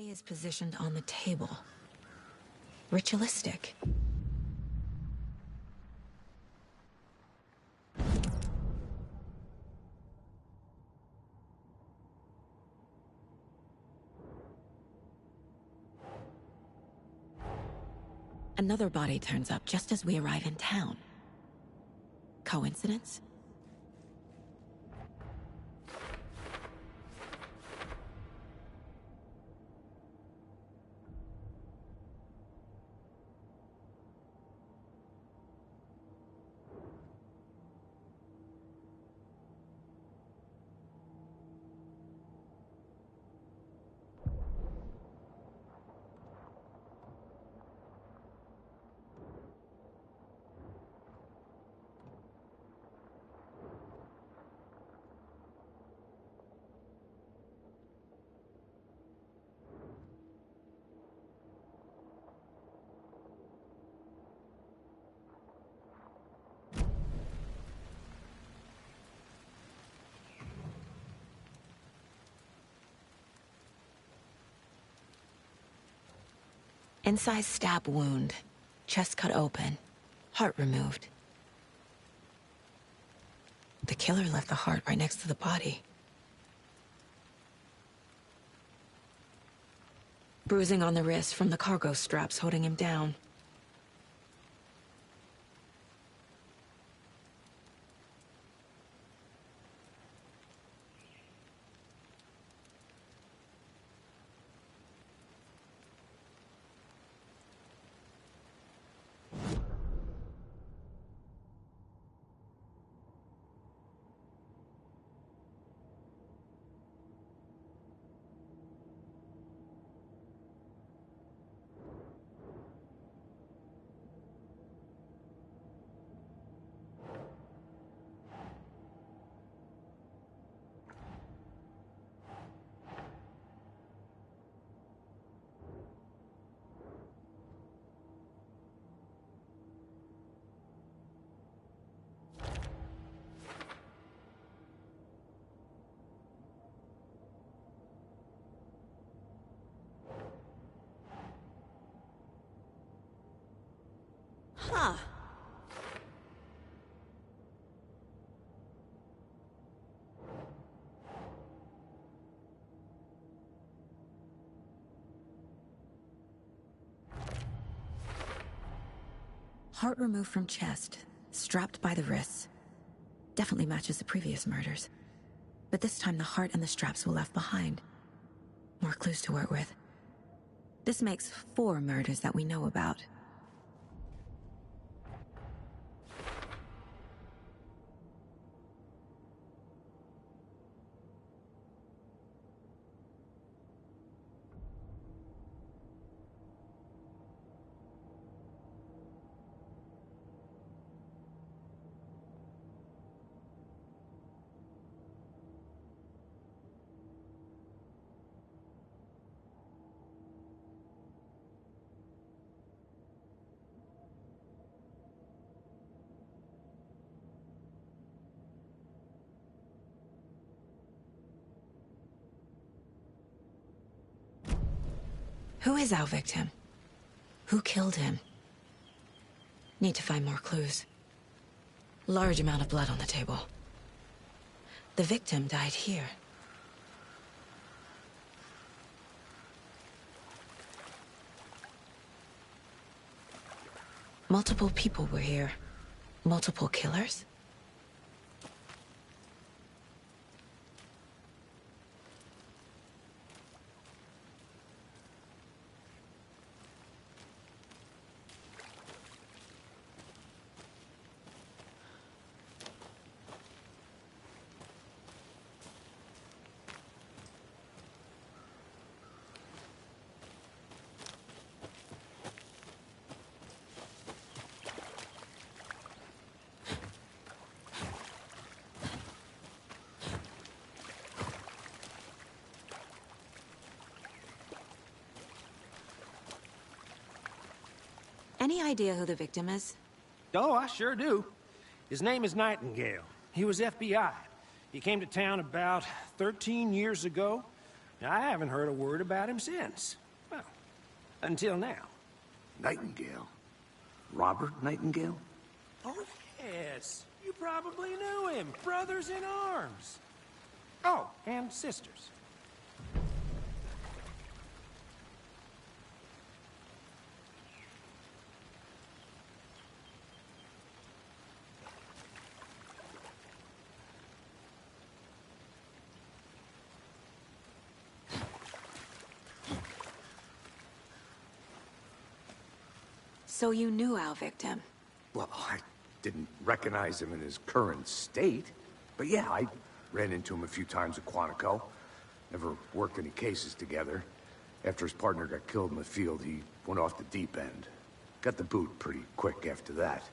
body is positioned on the table. Ritualistic. Another body turns up just as we arrive in town. Coincidence? Incised stab wound. Chest cut open. Heart removed. The killer left the heart right next to the body. Bruising on the wrist from the cargo straps holding him down. Huh. Heart removed from chest, strapped by the wrists. Definitely matches the previous murders. But this time the heart and the straps were left behind. More clues to work with. This makes 4 murders that we know about. Who is our victim? Who killed him? Need to find more clues. Large amount of blood on the table. The victim died here. Multiple people were here. Multiple killers? Any idea who the victim is? Oh, I sure do. His name is Nightingale. He was FBI. He came to town about 13 years ago. I haven't heard a word about him since. Well, until now. Nightingale? Robert Nightingale? Oh, yes. You probably knew him. Brothers in arms. Oh, and sisters. So you knew our victim? Well, I didn't recognize him in his current state. But yeah, I ran into him a few times at Quantico. Never worked any cases together. After his partner got killed in the field, he went off the deep end. Got the boot pretty quick after that.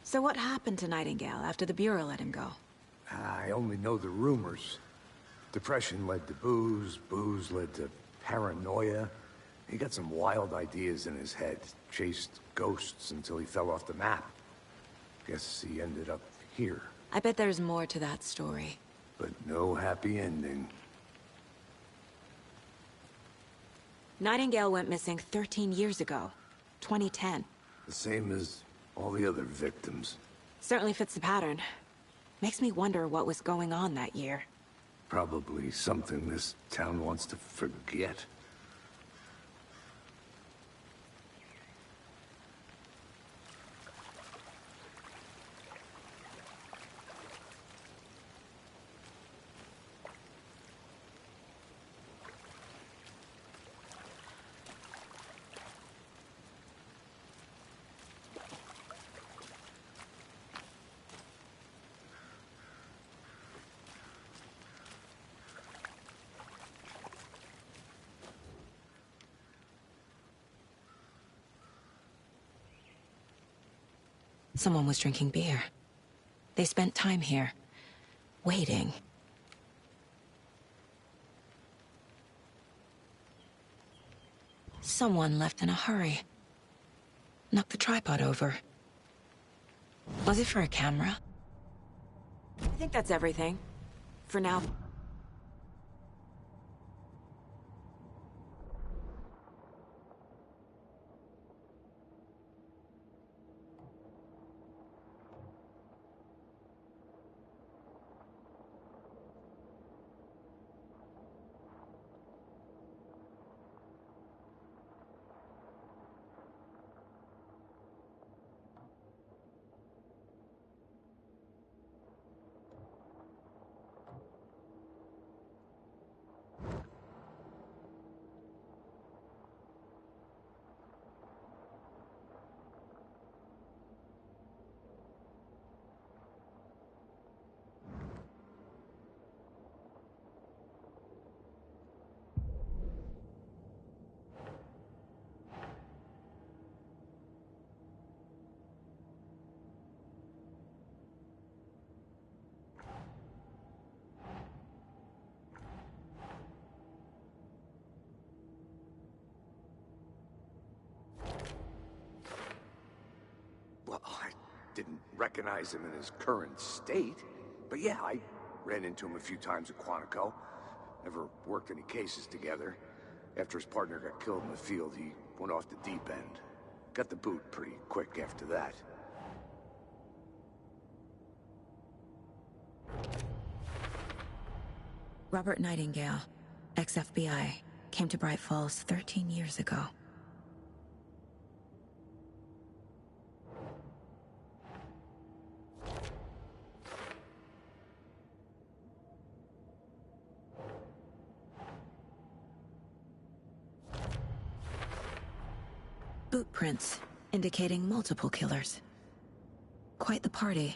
So what happened to Nightingale after the Bureau let him go? I only know the rumors. Depression led to booze, booze led to paranoia. He got some wild ideas in his head, chased ghosts until he fell off the map. Guess he ended up here. I bet there's more to that story. But no happy ending. Nightingale went missing 13 years ago, 2010. The same as all the other victims. Certainly fits the pattern. Makes me wonder what was going on that year. Probably something this town wants to forget. Someone was drinking beer. They spent time here, waiting. Someone left in a hurry. Knocked the tripod over. Was it for a camera? I think that's everything. For now. Well, I didn't recognize him in his current state. But yeah, I ran into him a few times at Quantico. Never worked any cases together. After his partner got killed in the field, he went off the deep end. Got the boot pretty quick after that. Robert Nightingale, ex-FBI, came to Bright Falls 13 years ago. Boot prints, indicating multiple killers. Quite the party.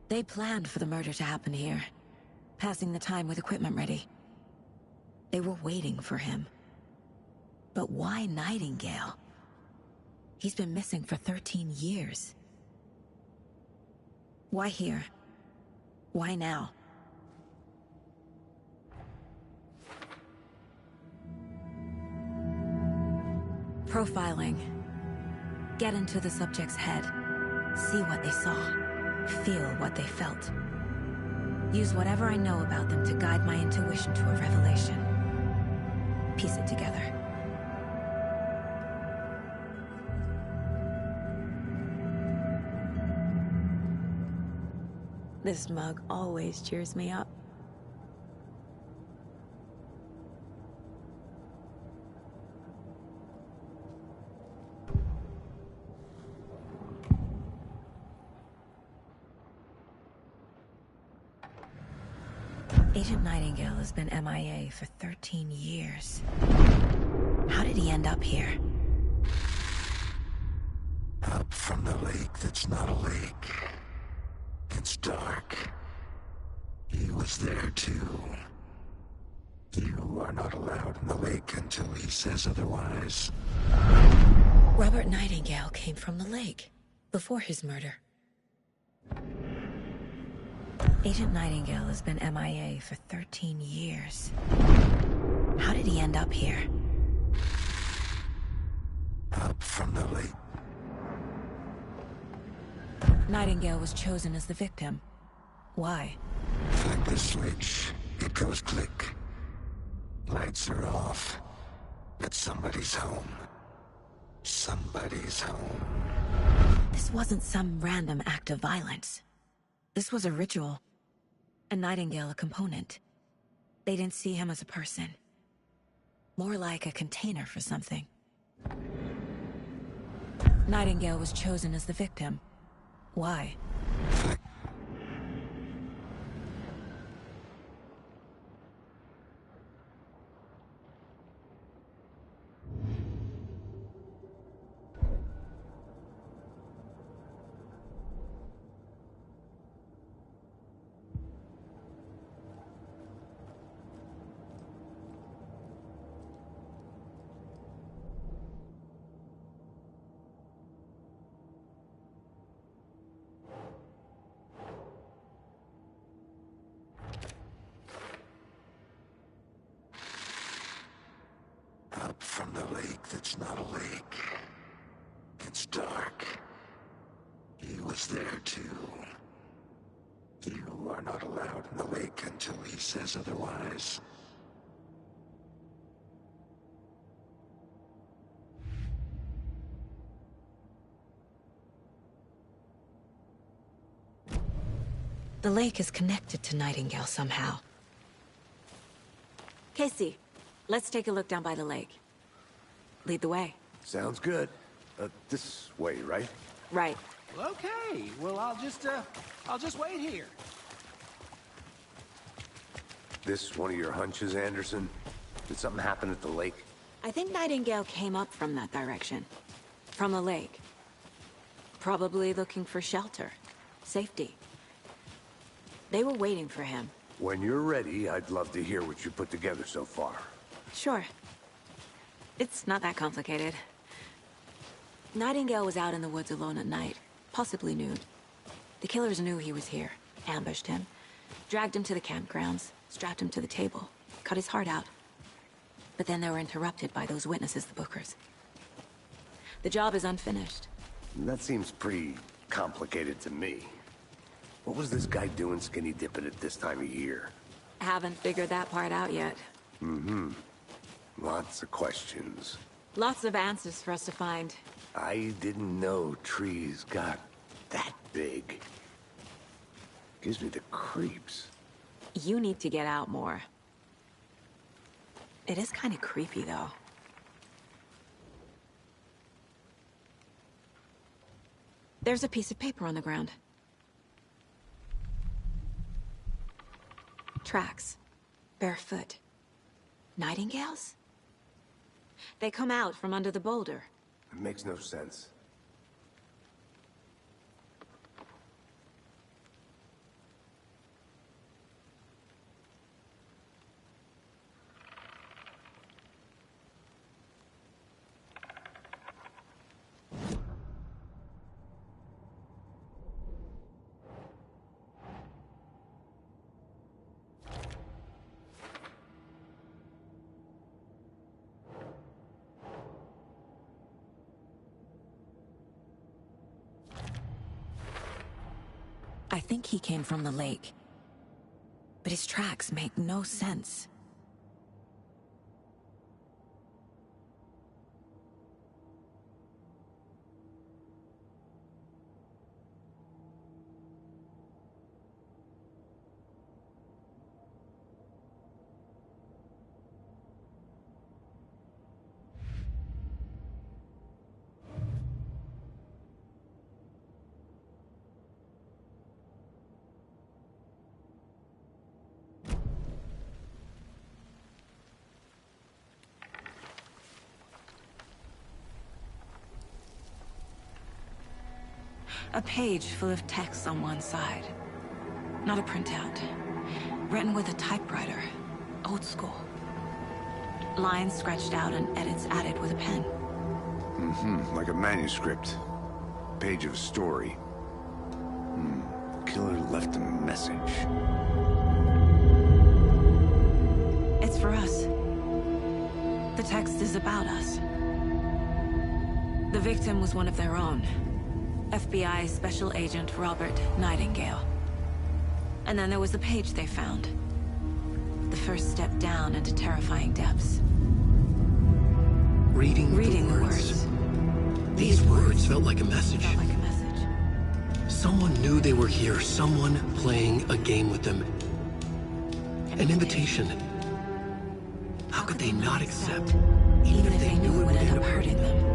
They planned for the murder to happen here, passing the time with equipment ready. They were waiting for him. But why Nightingale? He's been missing for 13 years. Why here? Why now? Profiling. Get into the subject's head. See what they saw. Feel what they felt. Use whatever I know about them to guide my intuition to a revelation. Piece it together. This mug always cheers me up. Agent Nightingale has been MIA for 13 years. How did he end up here? Up from the lake that's not a lake. It's dark. He was there too. You are not allowed in the lake until he says otherwise. Robert Nightingale came from the lake, before his murder. Agent Nightingale has been MIA for 13 years. How did he end up here? Up from the lake. Nightingale was chosen as the victim. Why? Flick the switch. It goes click. Lights are off. But somebody's home. Somebody's home. This wasn't some random act of violence. This was a ritual. And Nightingale a component. They didn't see him as a person. More like a container for something. Nightingale was chosen as the victim. Why? Up from the lake that's not a lake. It's dark. He was there too. You are not allowed in the lake until he says otherwise. The lake is connected to Nightingale somehow. Casey, let's take a look down by the lake. Lead the way. Sounds good. This way, right? Right. Okay, well, I'll just wait here. This one of your hunches, Anderson? Did something happen at the lake? I think Nightingale came up from that direction. From the lake. Probably looking for shelter. Safety. They were waiting for him. When you're ready, I'd love to hear what you put together so far. Sure. It's not that complicated. Nightingale was out in the woods alone at night, possibly nude. The killers knew he was here, ambushed him, dragged him to the campgrounds, strapped him to the table, cut his heart out. But then they were interrupted by those witnesses, the Bookers. The job is unfinished. That seems pretty complicated to me. What was this guy doing skinny dipping at this time of year? Haven't figured that part out yet. Mm-hmm. Lots of questions. Lots of answers for us to find. I didn't know trees got that big. Gives me the creeps. You need to get out more. It is kind of creepy, though. There's a piece of paper on the ground. Tracks. Barefoot. Nightingales? They come out from under the boulder. It makes no sense. I think he came from the lake. But his tracks make no sense. A page full of text on one side. Not a printout. Written with a typewriter. Old school. Lines scratched out and edits added with a pen. Like a manuscript. Page of a story. Killer left a message. It's for us. The text is about us. The victim was one of their own. FBI Special Agent Robert Nightingale. And then there was the page they found. The first step down into terrifying depths. Reading the words. These words felt like a message. Someone knew they were here. Someone playing a game with them. An invitation. How could they not accept, even if they knew it would end up hurting them?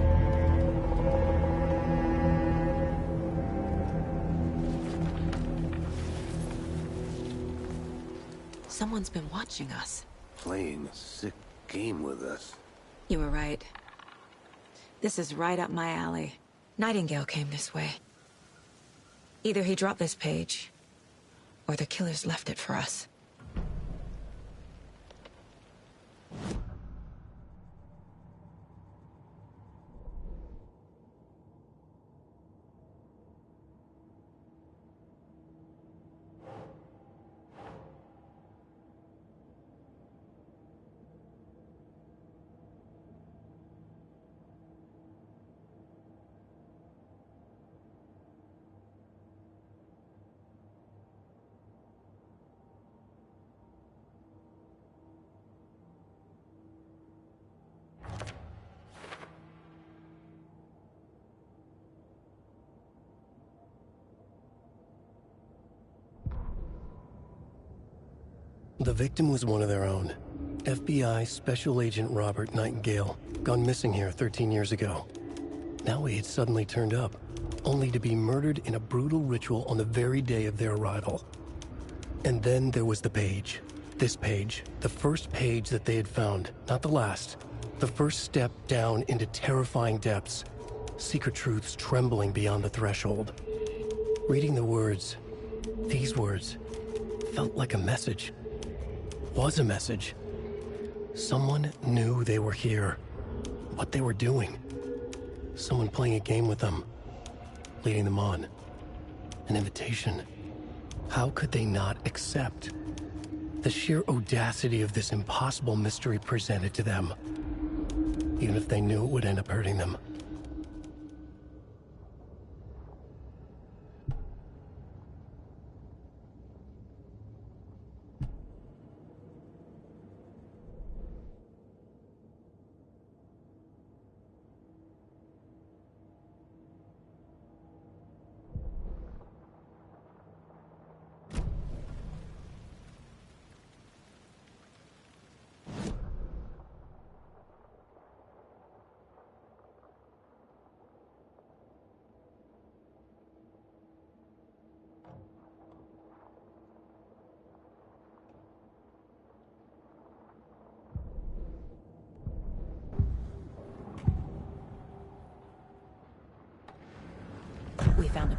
Someone's been watching us. Playing a sick game with us. You were right. This is right up my alley. Nightingale came this way. Either he dropped this page, or the killers left it for us. The victim was one of their own. FBI Special Agent Robert Nightingale, gone missing here 13 years ago. Now he had suddenly turned up, only to be murdered in a brutal ritual on the very day of their arrival. And then there was the page. This page, the first page that they had found, not the last. The first step down into terrifying depths. Secret truths trembling beyond the threshold. Reading the words, these words, felt like a message. Was a message. Someone knew they were here. What they were doing. Someone playing a game with them. Leading them on. An invitation. How could they not accept? The sheer audacity of this impossible mystery presented to them. Even if they knew it would end up hurting them.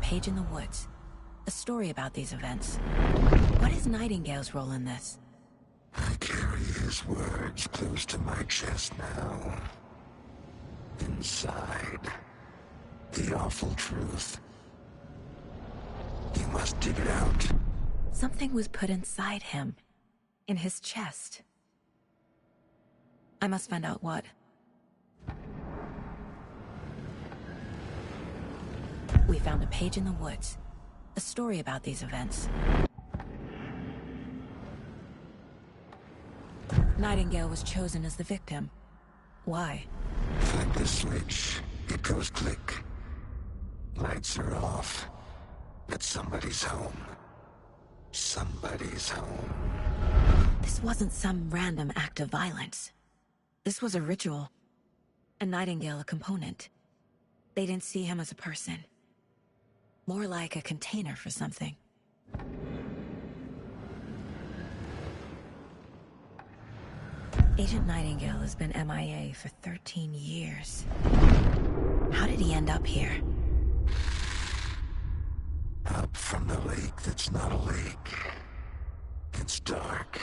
page in the woods. A story about these events. What is Nightingale's role in this? I carry his words close to my chest now. Inside, the awful truth. You must dig it out. Something was put inside him. In his chest. I must find out what. We found a page in the woods. A story about these events. Nightingale was chosen as the victim. Why? Flip the switch. It goes click. Lights are off. But somebody's home. Somebody's home. This wasn't some random act of violence. This was a ritual. And Nightingale a component. They didn't see him as a person. More like a container for something. Agent Nightingale has been MIA for 13 years. How did he end up here? Up from the lake that's not a lake. It's dark.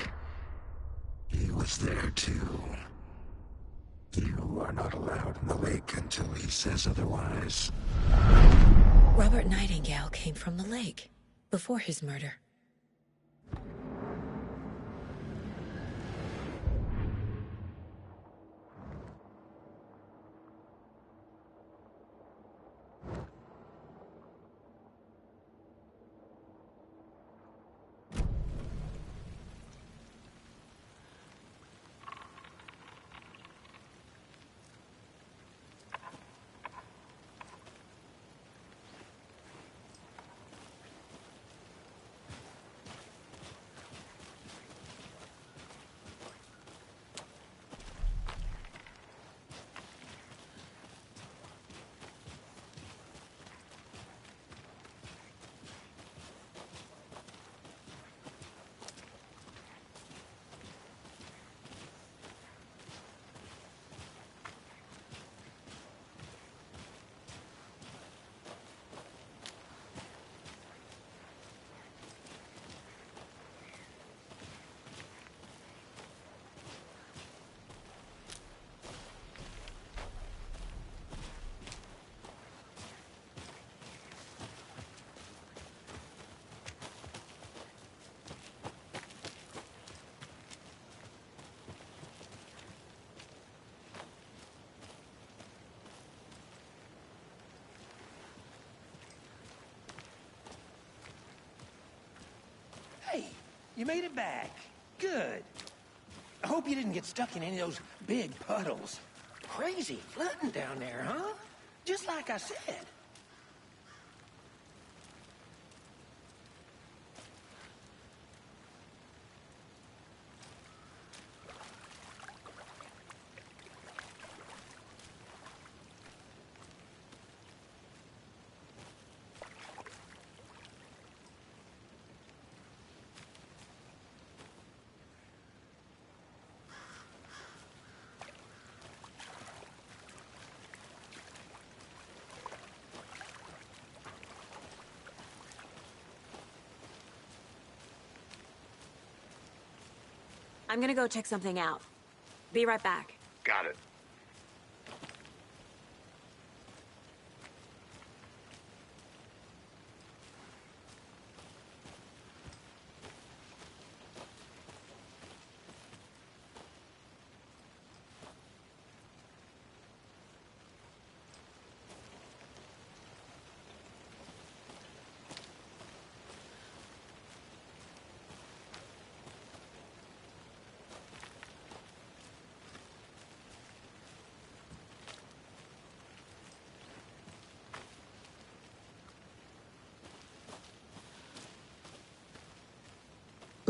He was there too. You are not allowed in the lake until he says otherwise. Robert Nightingale came from the lake, before his murder. Hey, you made it back. Good. I hope you didn't get stuck in any of those big puddles. Crazy flooding down there, huh? Just like I said. I'm gonna go check something out. Be right back. Got it.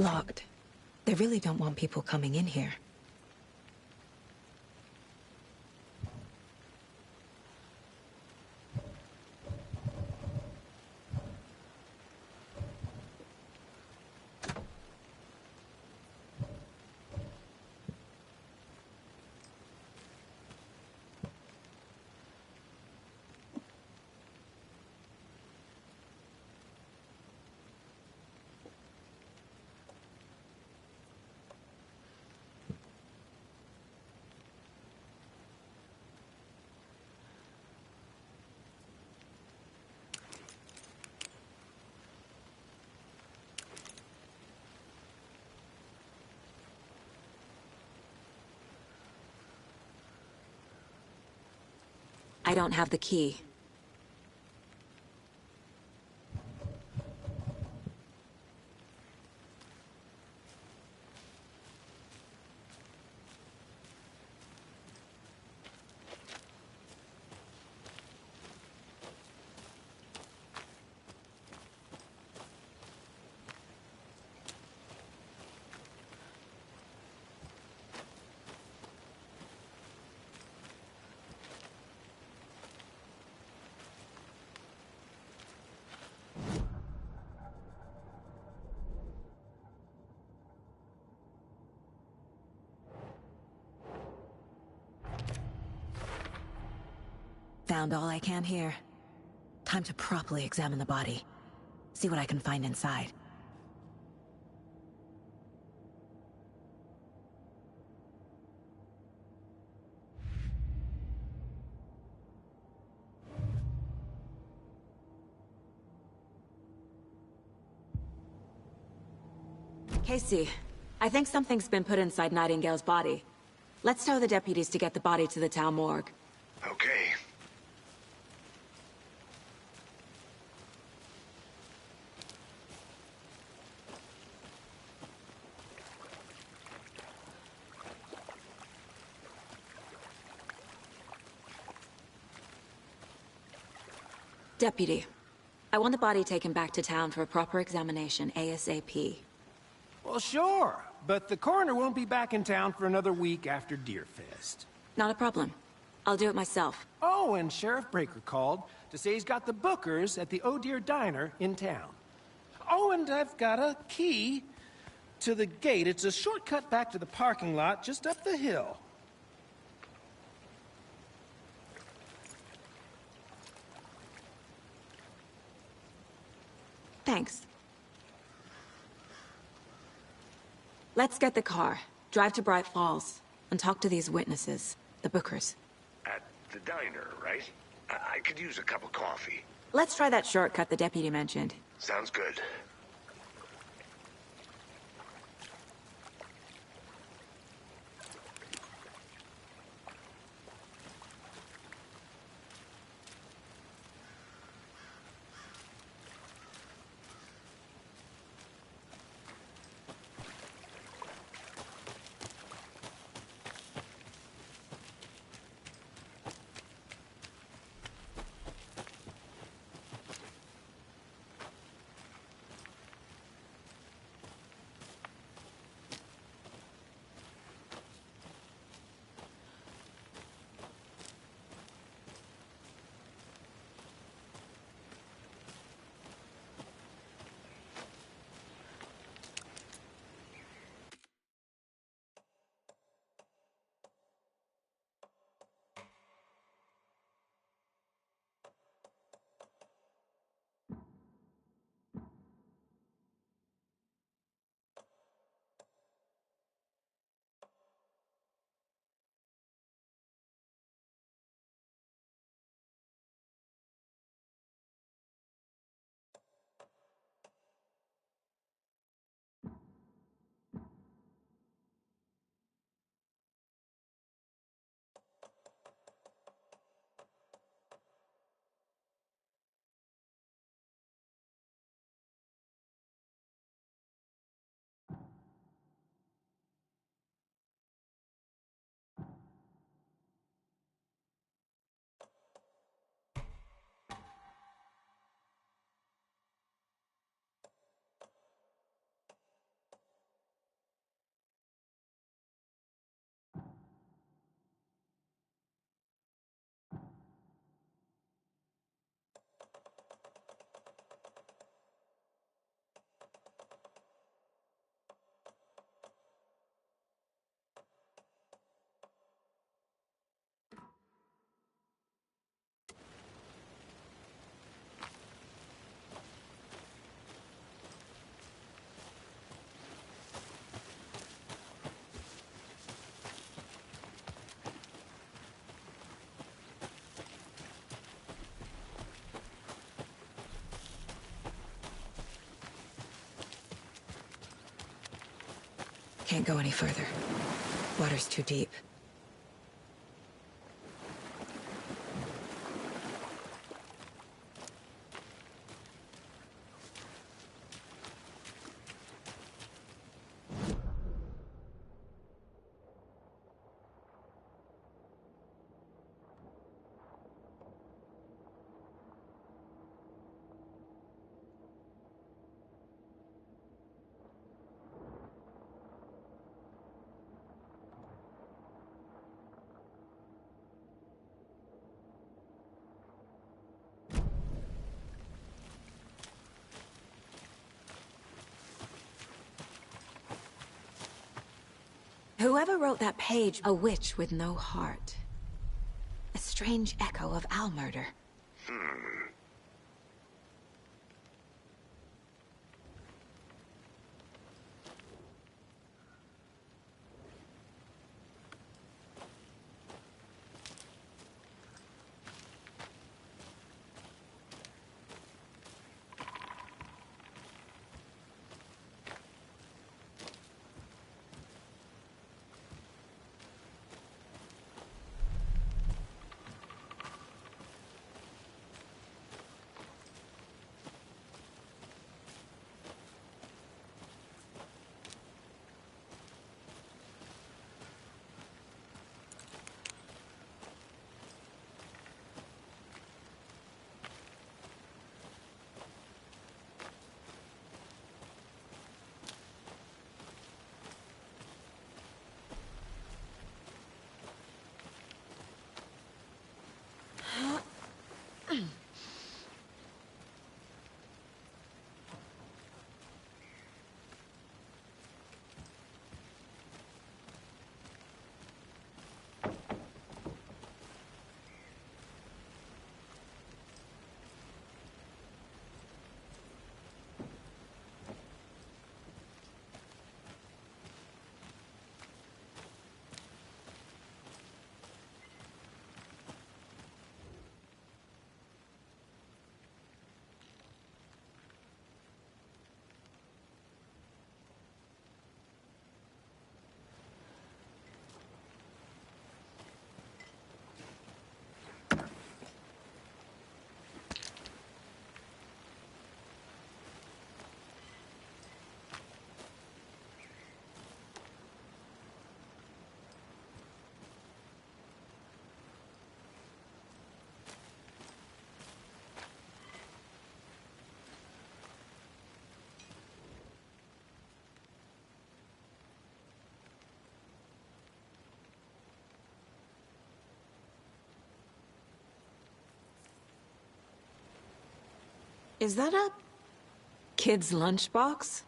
Locked. They really don't want people coming in here. I don't have the key. Found all I can here. Time to properly examine the body. See what I can find inside. Casey, I think something's been put inside Nightingale's body. Let's tell the deputies to get the body to the town morgue. Okay. Deputy, I want the body taken back to town for a proper examination ASAP. Well, sure, but the coroner won't be back in town for another week after Deerfest. Not a problem. I'll do it myself. Oh, and Sheriff Breaker called to say he's got the Bookers at the Oh Deer Diner in town. Oh, and I've got a key to the gate. It's a shortcut back to the parking lot just up the hill. Thanks. Let's get the car, drive to Bright Falls, and talk to these witnesses, the Bookers. At the diner, right? I could use a cup of coffee. Let's try that shortcut the deputy mentioned. Sounds good. Can't go any further. Water's too deep. Whoever wrote that page, a witch with no heart. A strange echo of Al murder. Is that a kid's lunchbox?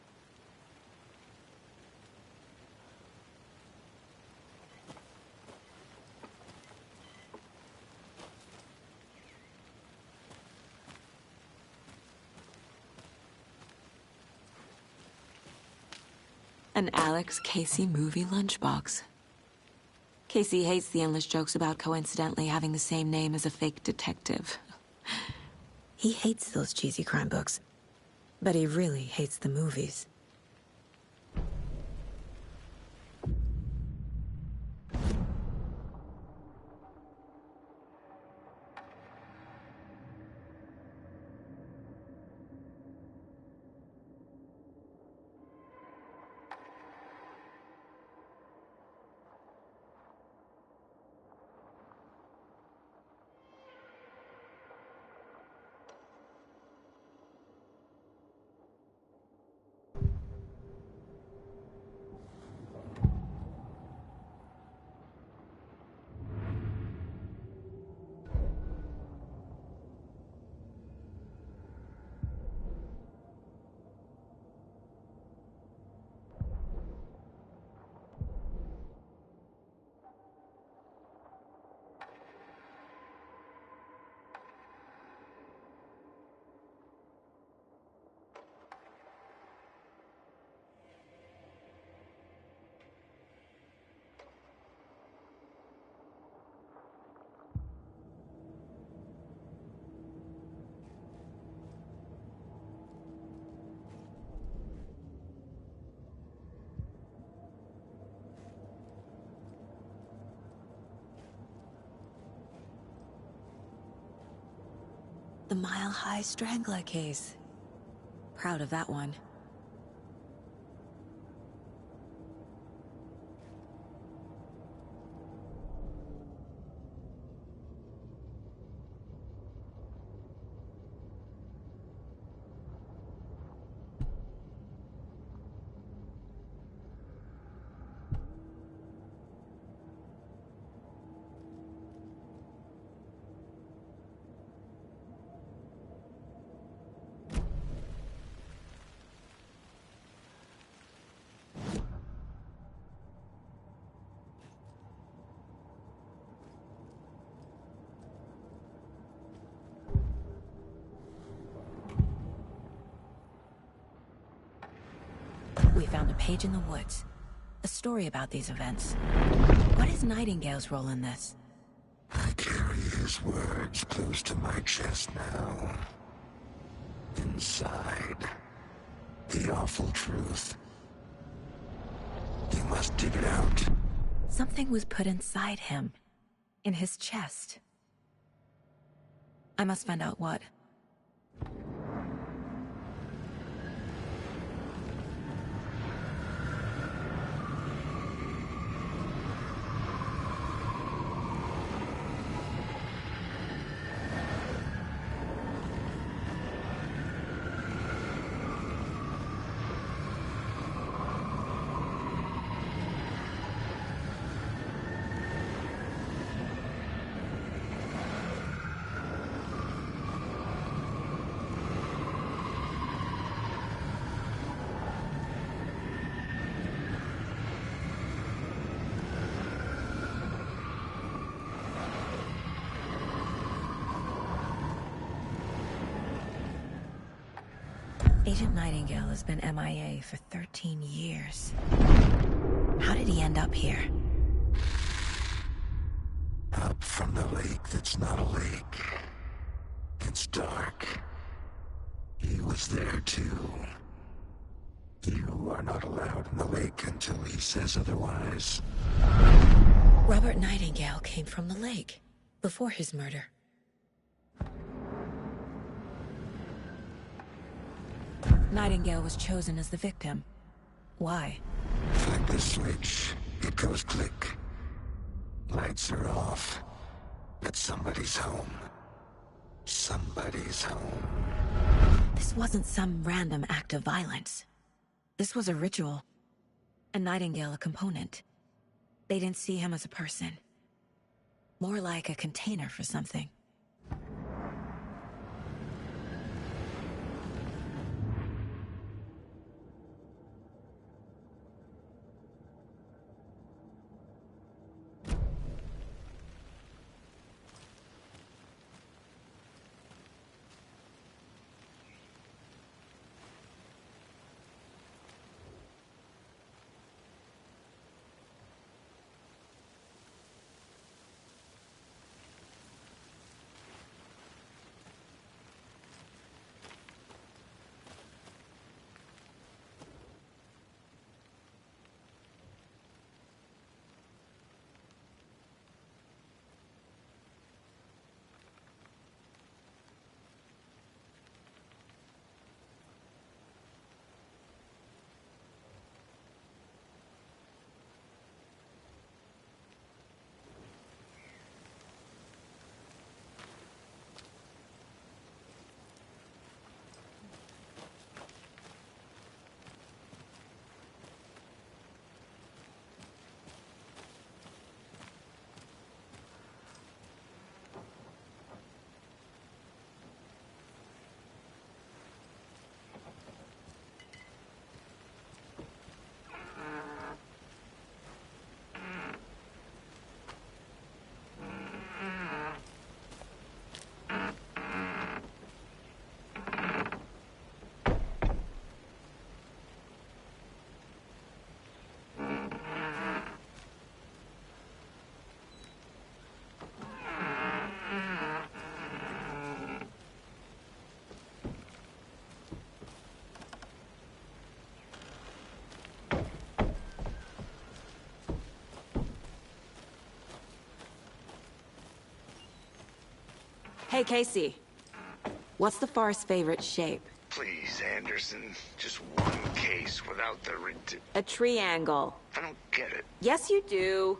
An Alex Casey movie lunchbox. Casey hates the endless jokes about coincidentally having the same name as a fake detective. He hates those cheesy crime books, but he really hates the movies. The Mile High Strangler case. Proud of that one. We found a page in the woods. A story about these events. What is Nightingale's role in this? I carry his words close to my chest now. Inside, the awful truth. You must dig it out. Something was put inside him. In his chest. I must find out what. Agent Nightingale has been MIA for 13 years. How did he end up here? Up from the lake that's not a lake. It's dark. He was there too. You are not allowed in the lake until he says otherwise. Robert Nightingale came from the lake, before his murder. Nightingale was chosen as the victim. Why? Flip the switch, it goes click. Lights are off. But somebody's home. Somebody's home. This wasn't some random act of violence. This was a ritual. And Nightingale a component. They didn't see him as a person. More like a container for something. Hey, Casey. What's the Forest's favorite shape? Please, Anderson. Just one case without the A triangle. I don't get it. Yes, you do.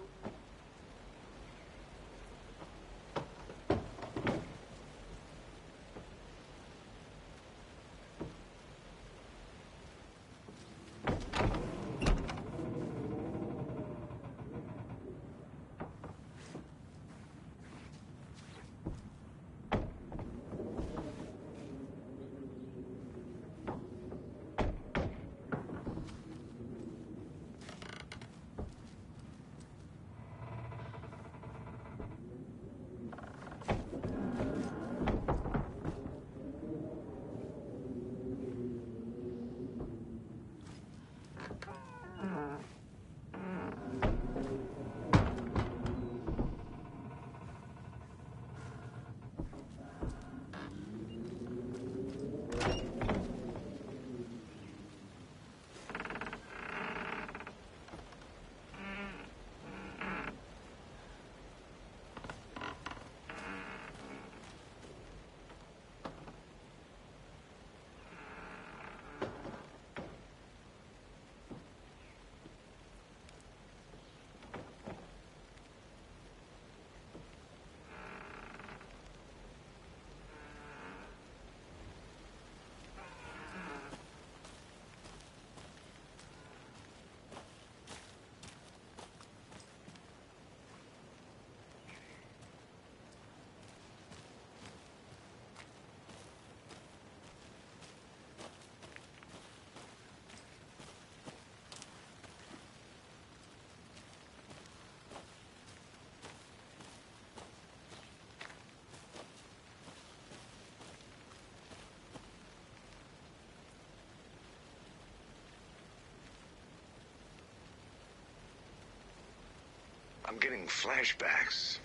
I'm getting flashbacks.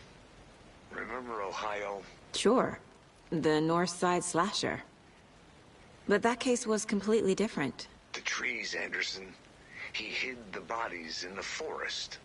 Remember Ohio? Sure. The North Side slasher. But that case was completely different. The trees, Anderson. He hid the bodies in the forest.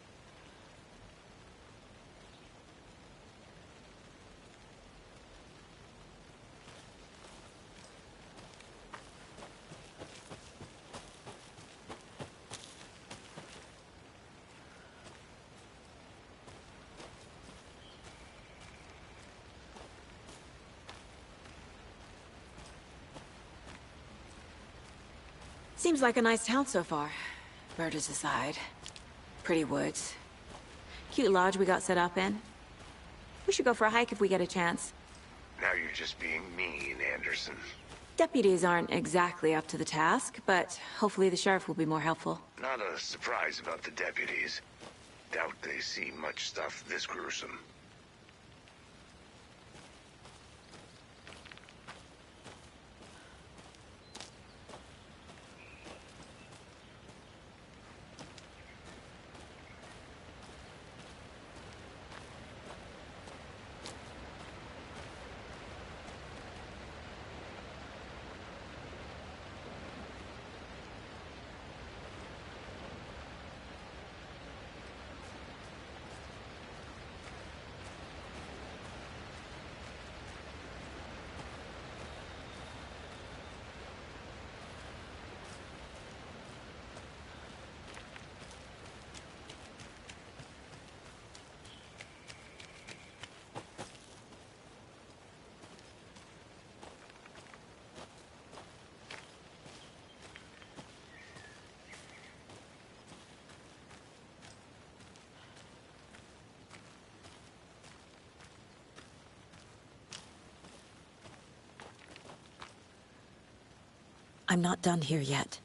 Seems like a nice town so far. Murders aside. Pretty woods. Cute lodge we got set up in. We should go for a hike if we get a chance. Now you're just being mean, Anderson. Deputies aren't exactly up to the task, but hopefully the sheriff will be more helpful. Not a surprise about the deputies. Doubt they see much stuff this gruesome. I'm not done here yet.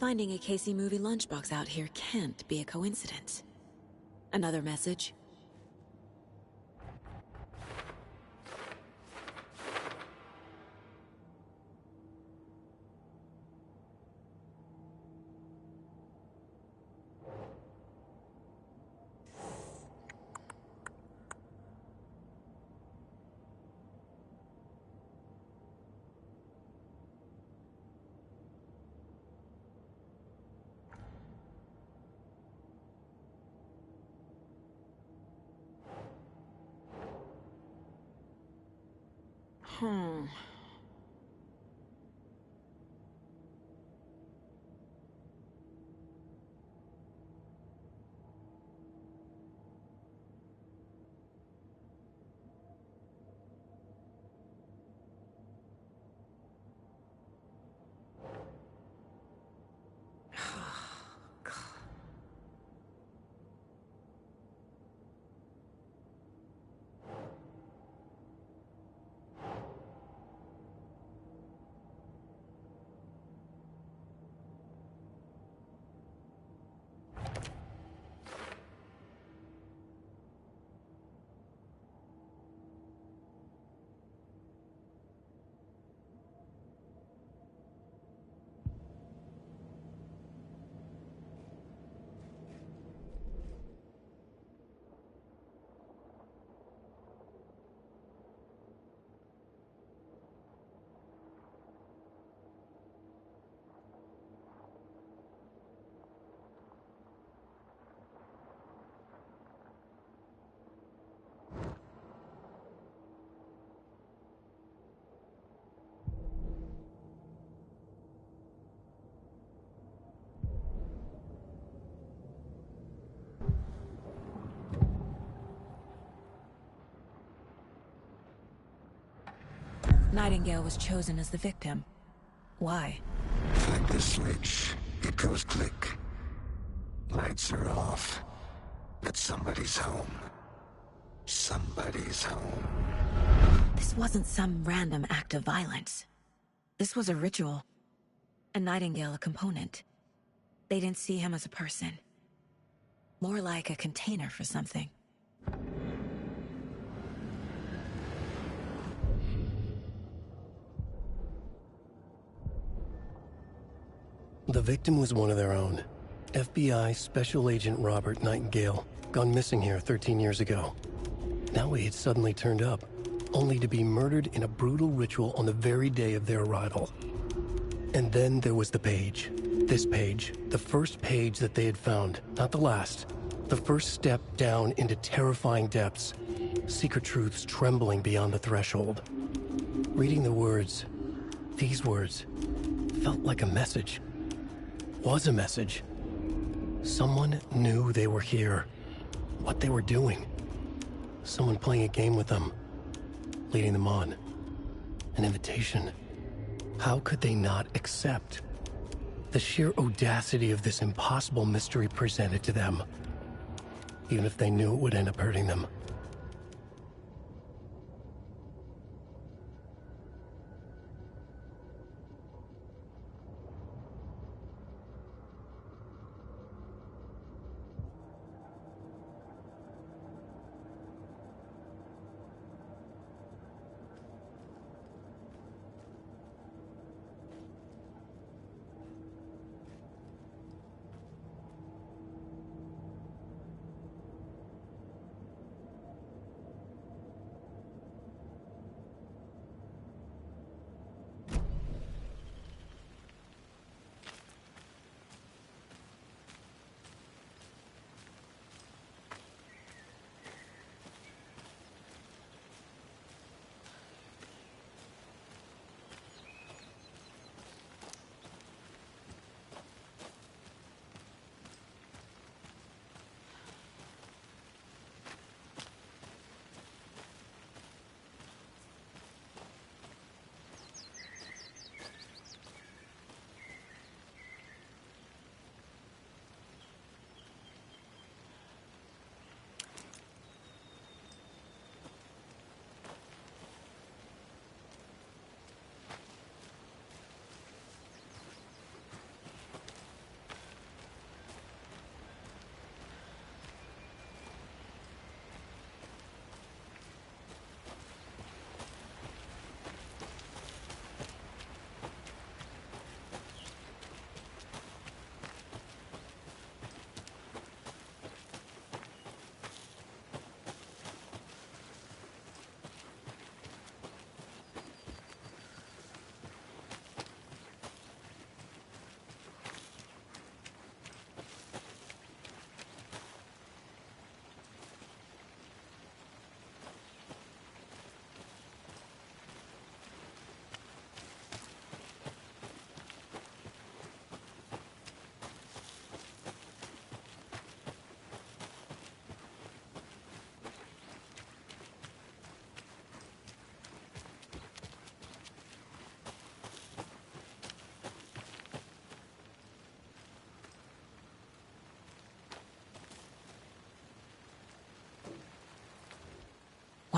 Finding a Casey movie lunchbox out here can't be a coincidence. Another message? Nightingale was chosen as the victim. Why? Like the switch, it goes click. Lights are off. But somebody's home. Somebody's home. This wasn't some random act of violence. This was a ritual. And Nightingale a component. They didn't see him as a person. More like a container for something. The victim was one of their own. FBI Special Agent Robert Nightingale, gone missing here 13 years ago. Now he had suddenly turned up, only to be murdered in a brutal ritual on the very day of their arrival. And then there was the page. This page, the first page that they had found, not the last. The first step down into terrifying depths. Secret truths trembling beyond the threshold. Reading the words, these words, felt like a message. Was a message. Someone knew they were here. What they were doing. Someone playing a game with them. Leading them on. An invitation. How could they not accept? The sheer audacity of this impossible mystery presented to them. Even if they knew it would end up hurting them.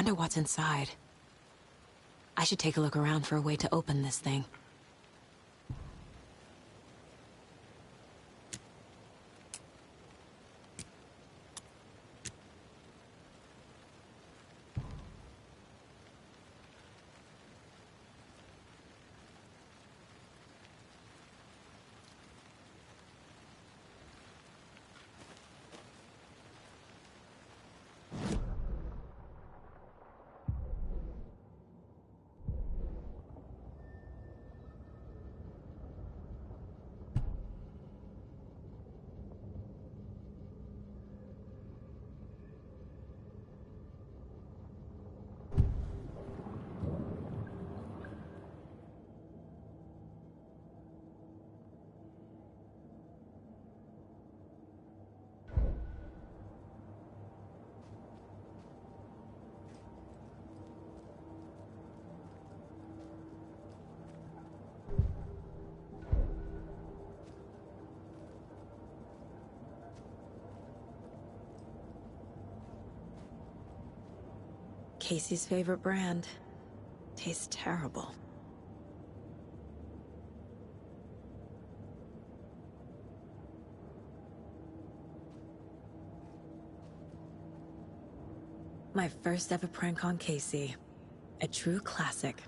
wonder what's inside. I should take a look around for a way to open this thing. Casey's favorite brand. Tastes terrible. My first ever prank on Casey. A true classic.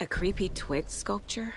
A creepy twig sculpture?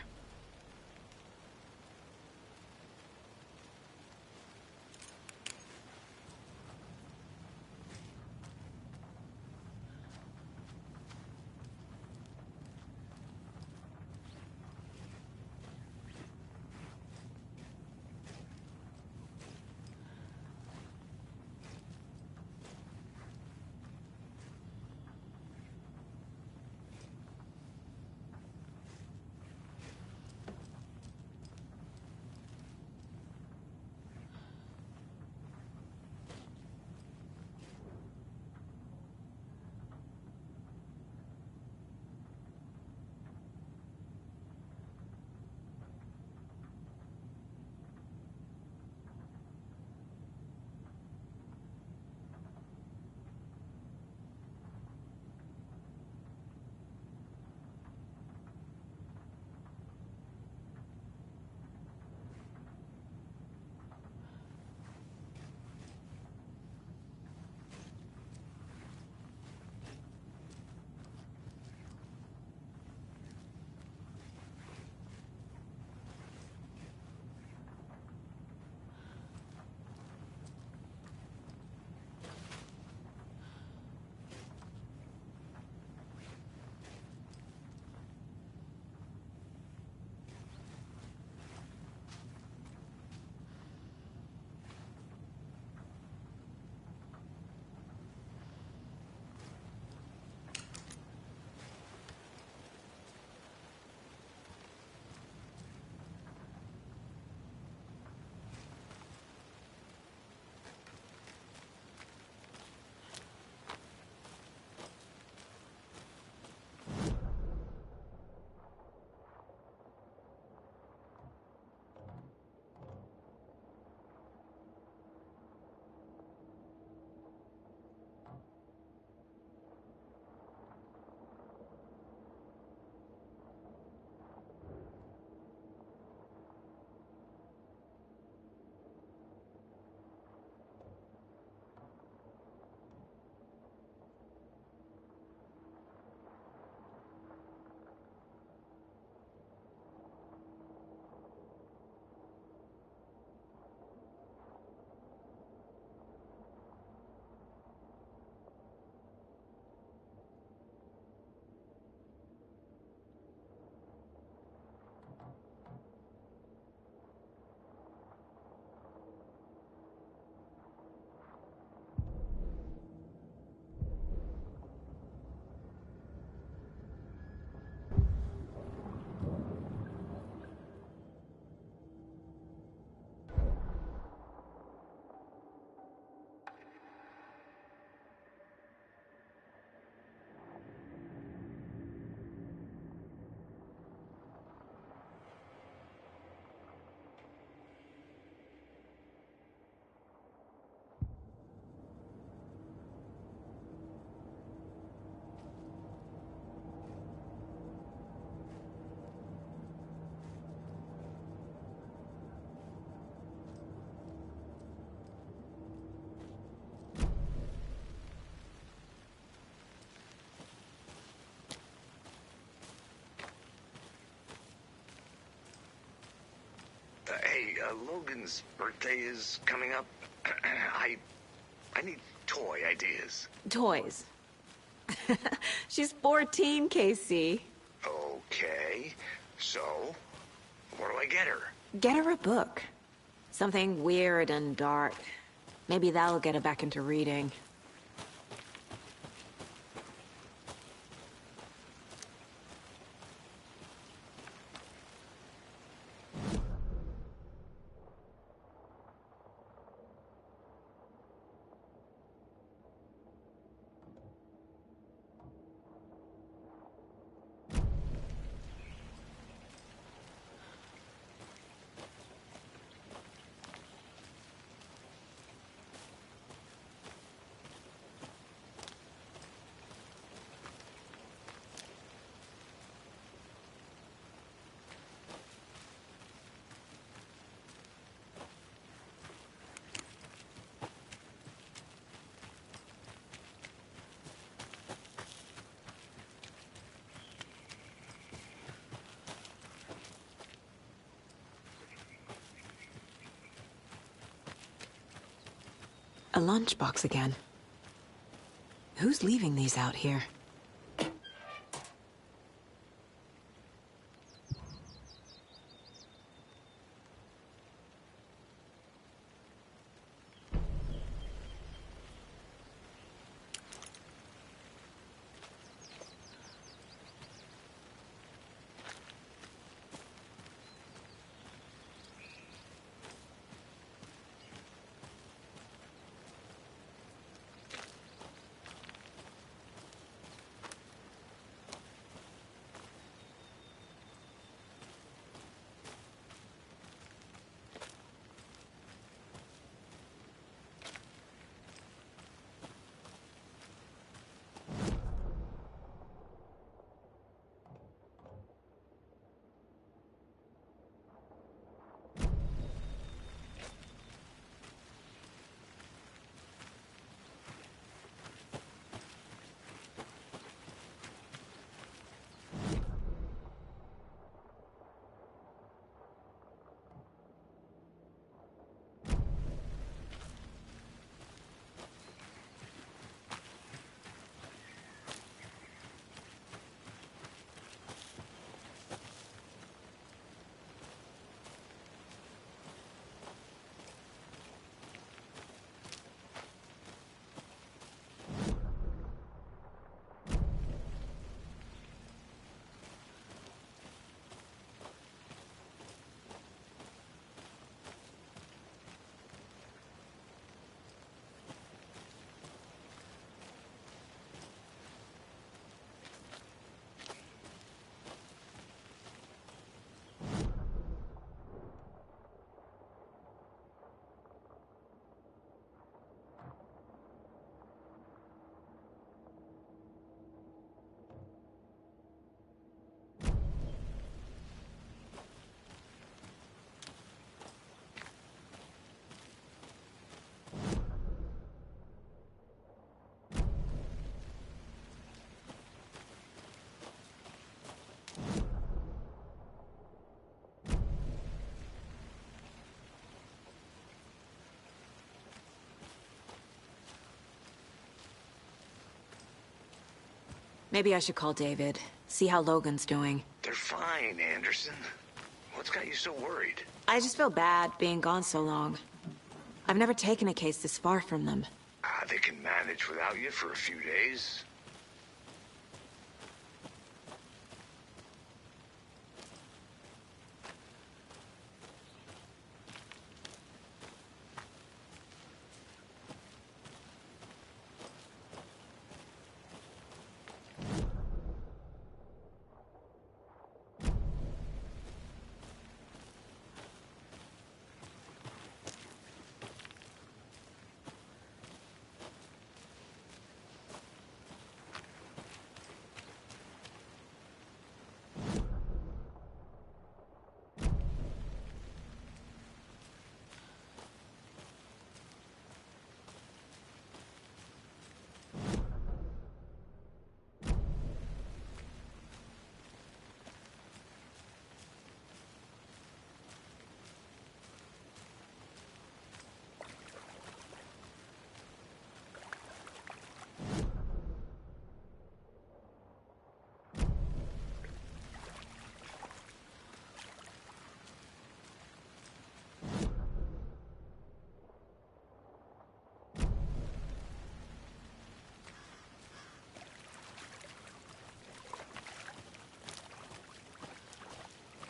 Logan's birthday is coming up. I need toy ideas. Toys. She's 14, Casey. Okay, so what do I get her? Get her a book. Something weird and dark. Maybe that'll get her back into reading. A lunchbox again. Who's leaving these out here? Maybe I should call David, see how Logan's doing. They're fine, Anderson. What's got you so worried? I just feel bad being gone so long. I've never taken a case this far from them. They can manage without you for a few days.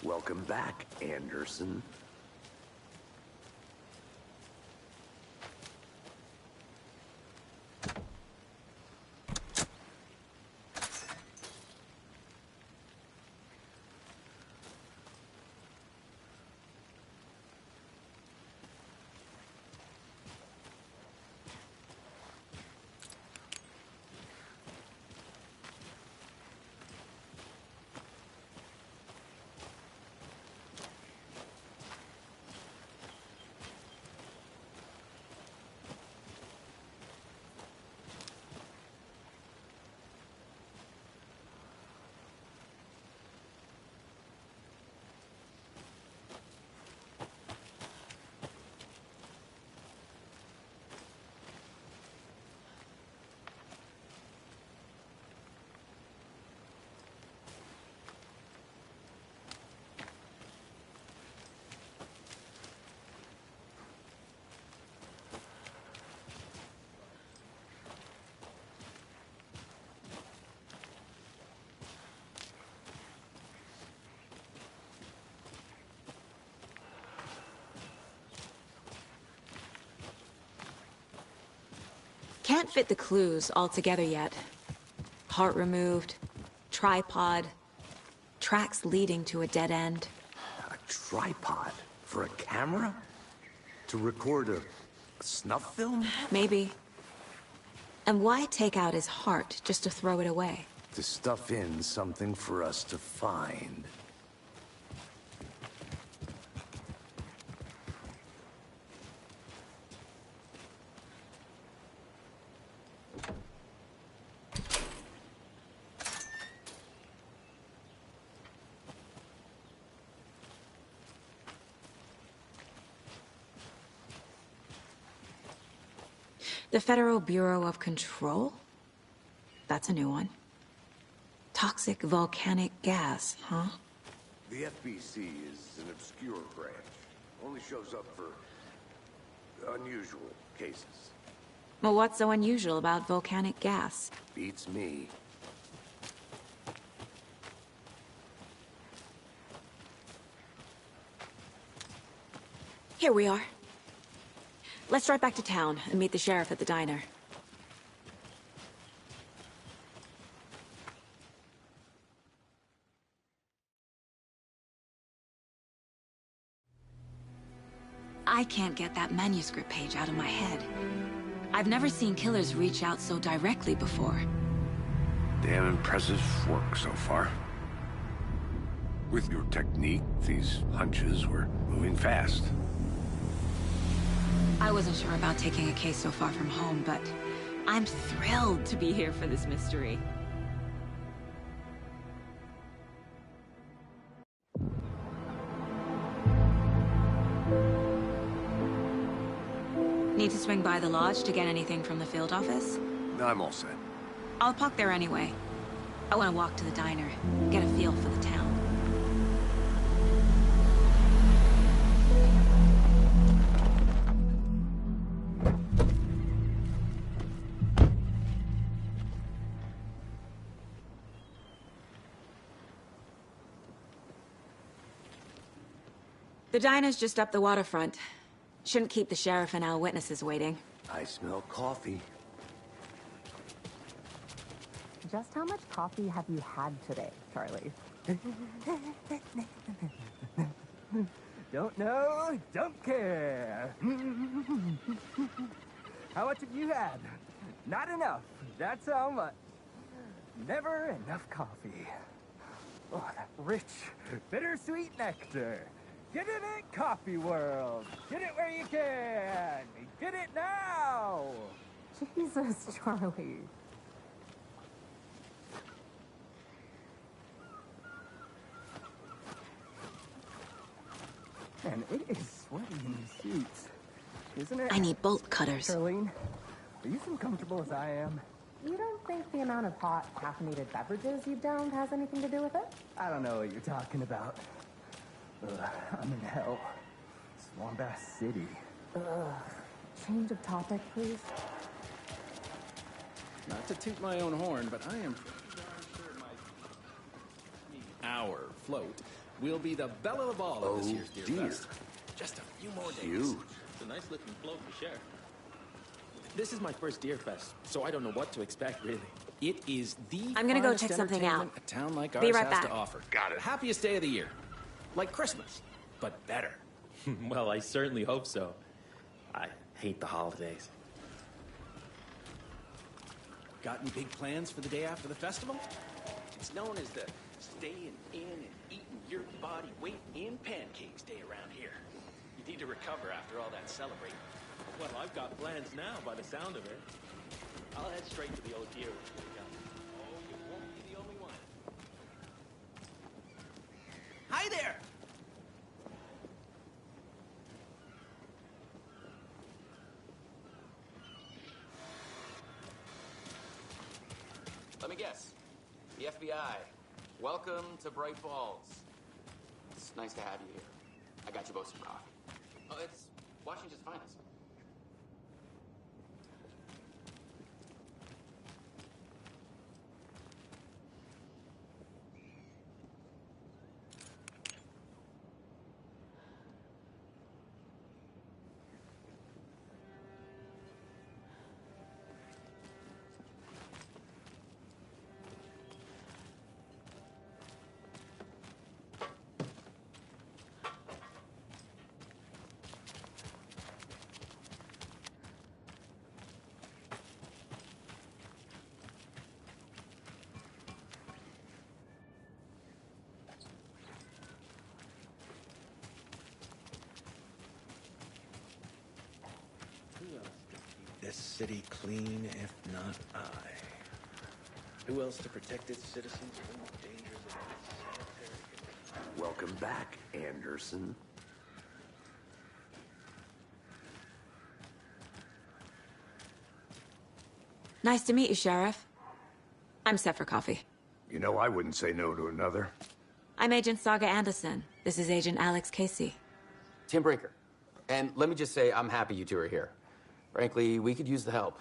Welcome back, Anderson. Can't fit the clues all together yet. Heart removed, tripod, tracks leading to a dead end. A tripod? For a camera? To record a snuff film? Maybe. And why take out his heart just to throw it away? To stuff in something for us to find. The Federal Bureau of Control? That's a new one. Toxic volcanic gas, huh? The FBC is an obscure branch. Only shows up for unusual cases. Well, what's so unusual about volcanic gas? Beats me. Here we are. Let's drive back to town and meet the sheriff at the diner. I can't get that manuscript page out of my head. I've never seen killers reach out so directly before. Damn impressive work so far. With your technique, these hunches were moving fast. I wasn't sure about taking a case so far from home, but I'm thrilled to be here for this mystery. Need to swing by the lodge to get anything from the field office? I'm all set. I'll park there anyway. I want to walk to the diner, get a feel for the town. The diner's just up the waterfront. Shouldn't keep the sheriff and our witnesses waiting. I smell coffee. Just how much coffee have you had today, Charlie? Don't know, don't care. How much have you had? Not enough. That's how much. Never enough coffee. Oh, that rich, bittersweet nectar. Get it at Coffee World. Get it where you can. Get it now. Jesus, Charlie. Man, it is sweaty in these suits, isn't it? I need bolt cutters. Charlene, are you as comfortable as I am? You don't think the amount of hot, caffeinated beverages you've downed has anything to do with it? I don't know what you're talking about. I'm in hell. Swamp Ass City. Change of topic, please. Not to toot my own horn, but I am pretty darn sure our float, we'll be the belle of the ball of this year's Deer dear. Fest. Just a few more days. Huge. It's a nice looking float to share. This is my first Deer Fest, so I don't know what to expect, really. It is the I'm gonna go finest check something entertainment out. a town like Be ours right has back. to offer. Got it. The happiest day of the year. Like Christmas, but better. Well, I certainly hope so. I hate the holidays. Got any big plans for the day after the festival? It's known as the staying in and eating your body weight in pancakes day around here. You need to recover after all that celebrating. Well, I've got plans now by the sound of it. I'll head straight to the old deer when we come. Oh, you won't be the only one. Hi there! Let me guess. The FBI. Welcome to Bright Falls. It's nice to have you here. I got you both some coffee. Oh, it's Washington's finest. This city clean, if not I. Who else to protect its citizens from the dangers of sanitary? Welcome back, Anderson. Nice to meet you, Sheriff. I'm set for coffee. You know, I wouldn't say no to another. I'm Agent Saga Anderson. This is Agent Alex Casey. Tim Brinker. And let me just say, I'm happy you two are here. Frankly, we could use the help.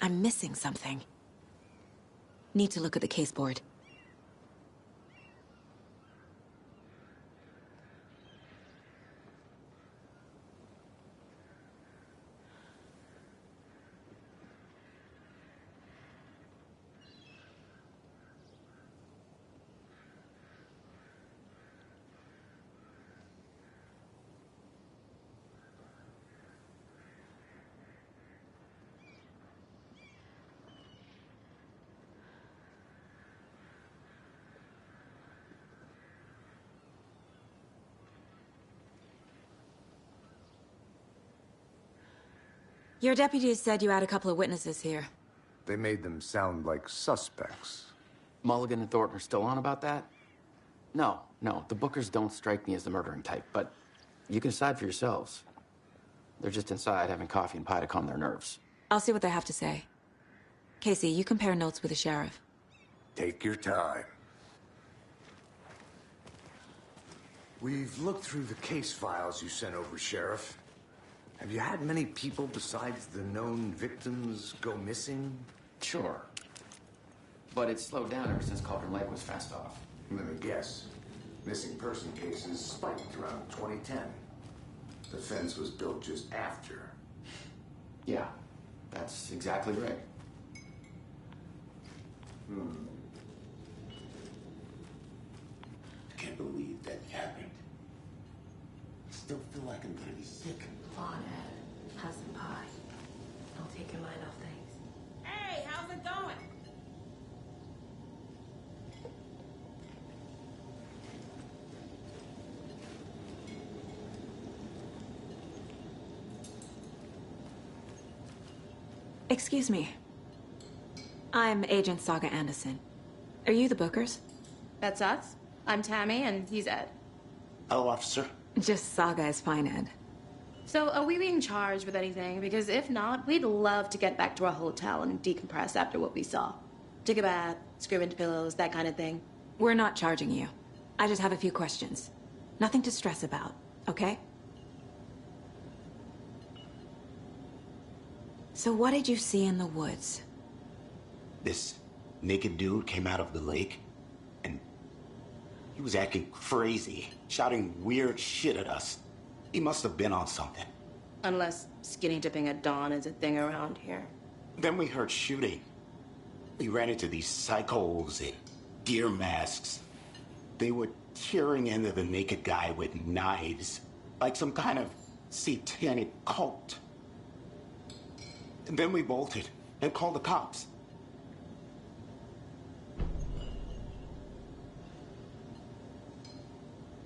I'm missing something. Need to look at the case board. Your deputies said you had a couple of witnesses here. They made them sound like suspects. Mulligan and Thornton are still on about that? No, the Bookers don't strike me as the murdering type, but you can decide for yourselves. They're just inside having coffee and pie to calm their nerves. I'll see what they have to say. Casey, you compare notes with the sheriff. Take your time. We've looked through the case files you sent over, Sheriff. Have you had many people besides the known victims go missing? Sure. But it's slowed down ever since Cauldron Lake was fast off. Let me guess. Missing person cases spiked around 2010. The fence was built just after. Yeah, that's exactly right. I can't believe that happened. I still feel like I'm gonna be sick. Come on, Ed. Have some pie. Don't take your mind off things. Hey, how's it going? Excuse me. I'm Agent Saga Anderson. Are you the Bookers? That's us. I'm Tammy, and he's Ed. Hello, officer. Just Saga is fine, Ed. So, are we being charged with anything? Because if not, we'd love to get back to our hotel and decompress after what we saw. Take a bath, scream into pillows, that kind of thing. We're not charging you. I just have a few questions. Nothing to stress about, okay? So what did you see in the woods? This naked dude came out of the lake, and he was acting crazy, shouting weird shit at us. He must have been on something. Unless skinny dipping at dawn is a thing around here. Then we heard shooting. We ran into these psychos in deer masks. They were tearing into the naked guy with knives, like some kind of satanic cult. And then we bolted and called the cops.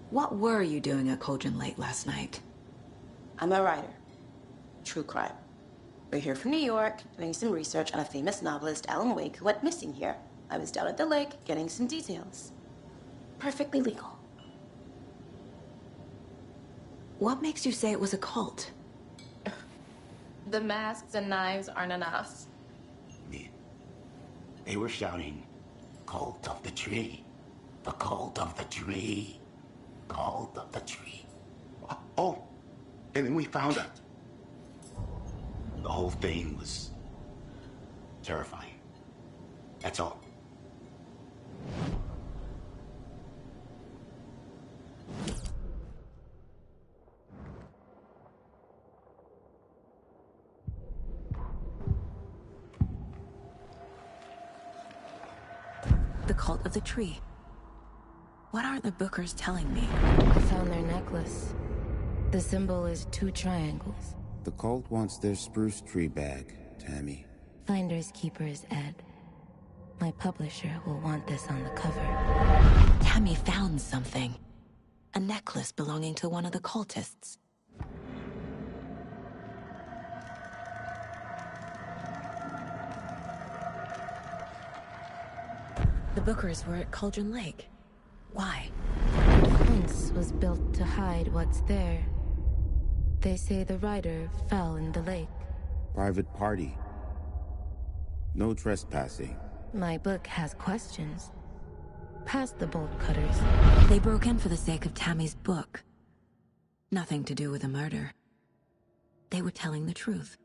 What were you doing at Cauldron Lake last night? I'm a writer. True crime. We're here from New York, doing some research on a famous novelist, Alan Wake, who went missing here. I was down at the lake, getting some details. Perfectly legal. What makes you say it was a cult? The masks and knives aren't enough. They were shouting, "Cult of the tree, the cult of the tree, cult of the tree." Oh, and then we found it. The whole thing was terrifying. That's all. The cult of the tree. What aren't the Bookers telling me? I found their necklace. The symbol is 2 triangles. The cult wants their spruce tree back, Tammy. Finders keepers, Ed. My publisher will want this on the cover. Tammy found something. A necklace belonging to one of the cultists. The Bookers were at Cauldron Lake. Why? The fence was built to hide what's there. They say the rider fell in the lake. Private party. No trespassing. My book has questions. Past the bolt cutters. They broke in for the sake of Tammy's book. Nothing to do with a murder. They were telling the truth.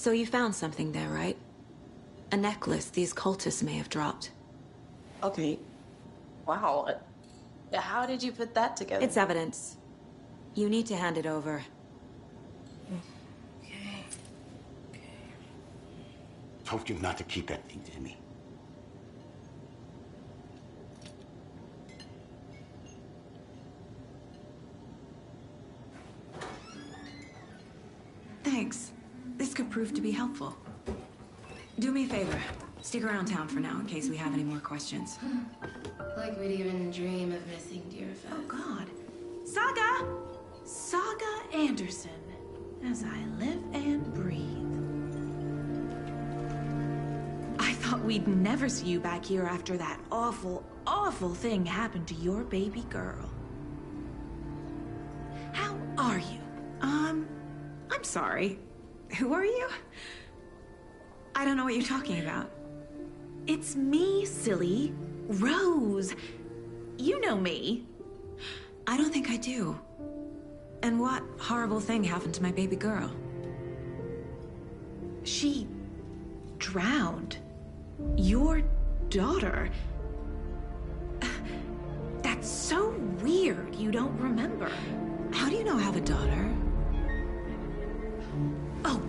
So you found something there, right? A necklace these cultists may have dropped. Okay. Wow. How did you put that together? It's evidence. You need to hand it over. Okay. Told you not to keep that thing, Tammy. Thanks. This could prove to be helpful. Do me a favor. Stick around town for now in case we have any more questions. Like we'd even dream of missing Deerfest. Oh, God. Saga! Saga Anderson. As I live and breathe. I thought we'd never see you back here after that awful, awful thing happened to your baby girl. How are you? I'm sorry. Who are you? I don't know what you're talking about. It's me, silly. Rose. You know me. I don't think I do. And what horrible thing happened to my baby girl? She drowned. Your daughter. That's so weird you don't remember. How do you know I have a daughter? Oh,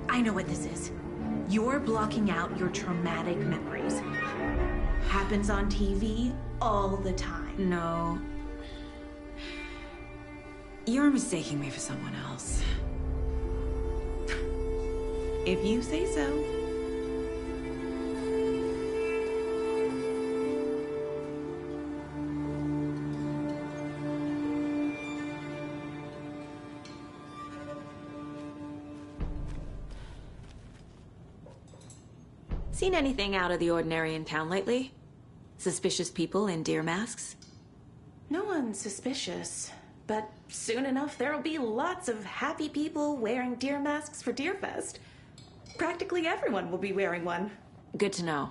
I know what this is. You're blocking out your traumatic memories. Happens on TV all the time. No. You're mistaking me for someone else. If you say so. Seen anything out of the ordinary in town lately? Suspicious people in deer masks? No one's suspicious, but soon enough there'll be lots of happy people wearing deer masks for Deerfest. Practically everyone will be wearing one. Good to know.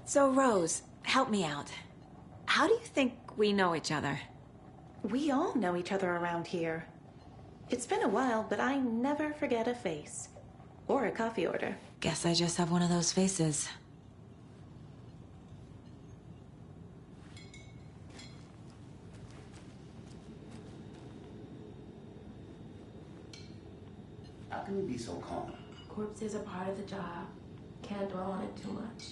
So, Rose, help me out. How do you think we know each other? We all know each other around here. It's been a while, but I never forget a face. Or a coffee order. Guess I just have one of those faces. How can you be so calm? Corpses are part of the job. Can't dwell on it too much.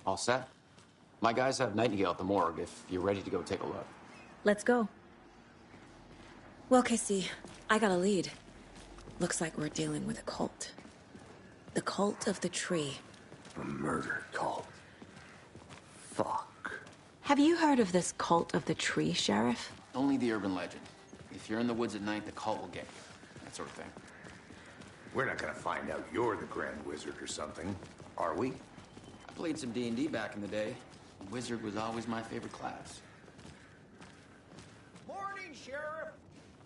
All set? My guys have Nightingale at the morgue if you're ready to go take a look. Let's go. Well, Casey, I got a lead. Looks like we're dealing with a cult. The Cult of the Tree. A murder cult. Fuck. Have you heard of this Cult of the Tree, Sheriff? Only the urban legend. If you're in the woods at night, the cult will get you. That sort of thing. We're not gonna find out you're the Grand Wizard or something, are we? I played some D&D back in the day. Wizard was always my favorite class. Morning, Sheriff.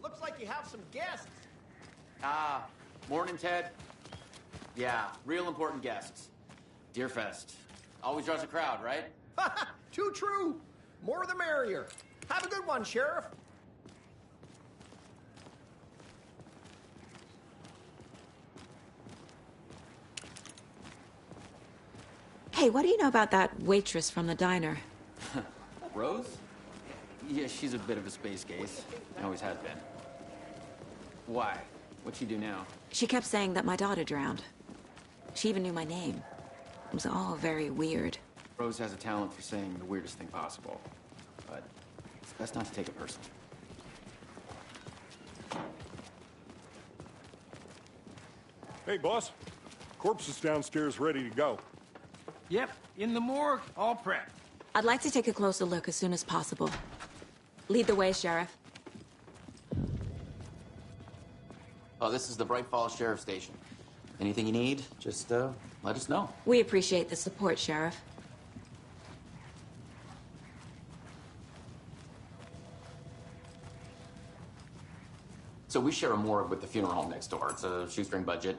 Looks like you have some guests. Ah, morning, Ted. Yeah, real important guests. Deerfest. Always draws a crowd, right? Too true. More the merrier. Have a good one, Sheriff. Hey, what do you know about that waitress from the diner? Rose? Yeah, she's a bit of a space case. Always has been. Why? What'd she do now? She kept saying that my daughter drowned. She even knew my name. It was all very weird. Rose has a talent for saying the weirdest thing possible. But it's best not to take it personally. Hey, boss. Corpse is downstairs ready to go. Yep, in the morgue, all prepped. I'd like to take a closer look as soon as possible. Lead the way, Sheriff. Oh, this is the Bright Falls Sheriff Station. Anything you need, just let us know. We appreciate the support, Sheriff. So we share a morgue with the funeral home next door. It's a shoestring budget.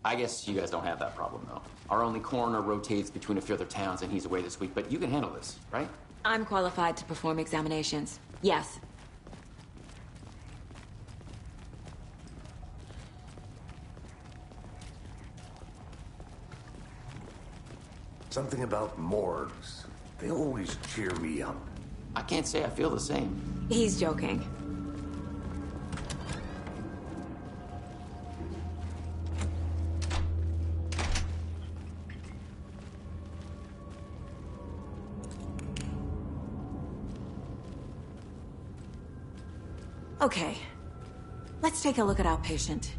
I guess you guys don't have that problem, though. Our only coroner rotates between a few other towns, and he's away this week, but you can handle this, right? I'm qualified to perform examinations. Yes. Something about morgues. They always cheer me up. I can't say I feel the same. He's joking. Okay. Let's take a look at our patient.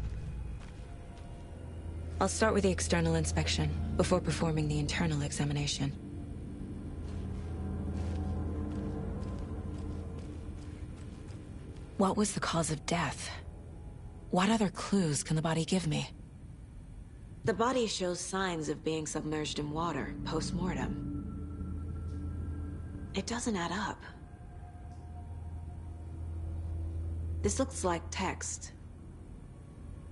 I'll start with the external inspection, before performing the internal examination. What was the cause of death? What other clues can the body give me? The body shows signs of being submerged in water, post-mortem. It doesn't add up. This looks like text.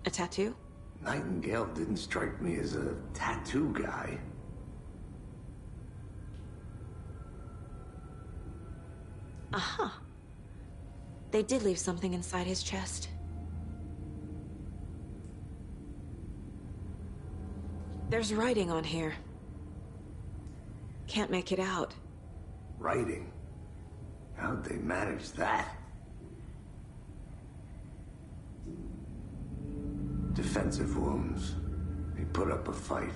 A tattoo? Nightingale didn't strike me as a tattoo guy. Aha. They did leave something inside his chest. There's writing on here. Can't make it out. Writing? How'd they manage that? Defensive wounds. He put up a fight.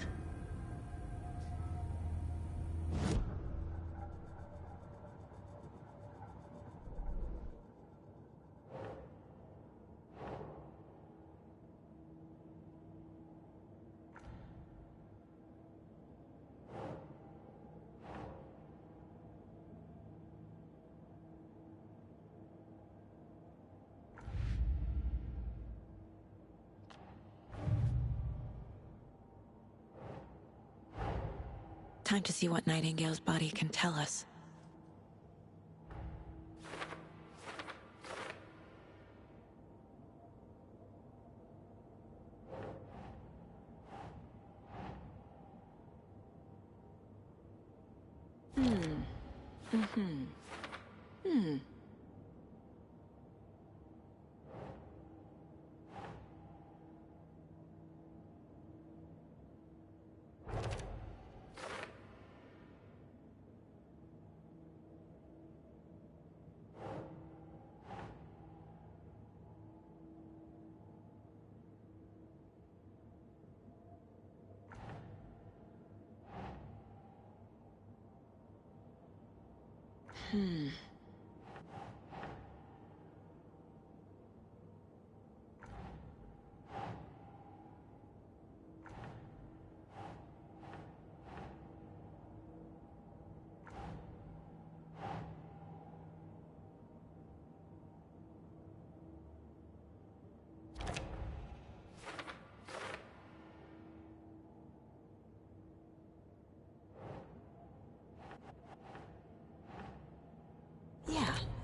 Time to see what Nightingale's body can tell us.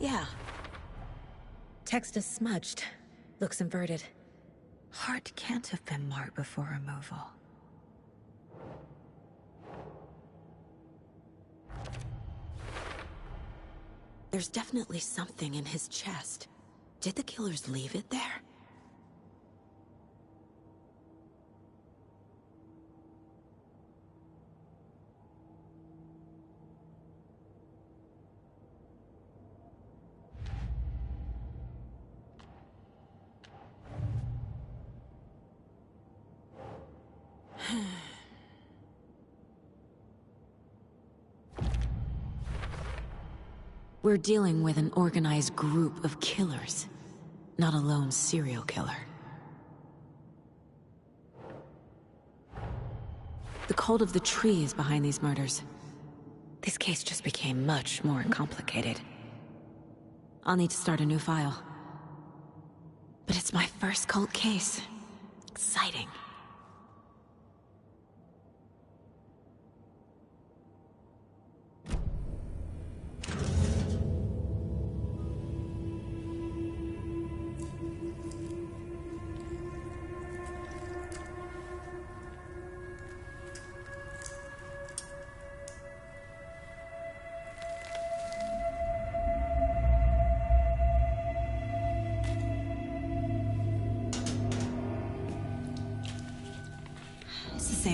Yeah. Text is smudged. Looks inverted. Heart can't have been marked before removal. There's definitely something in his chest. Did the killers leave it there? We're dealing with an organized group of killers, not a lone serial killer. The cult of the tree is behind these murders. This case just became much more complicated. I'll need to start a new file. But it's my first cult case. Exciting.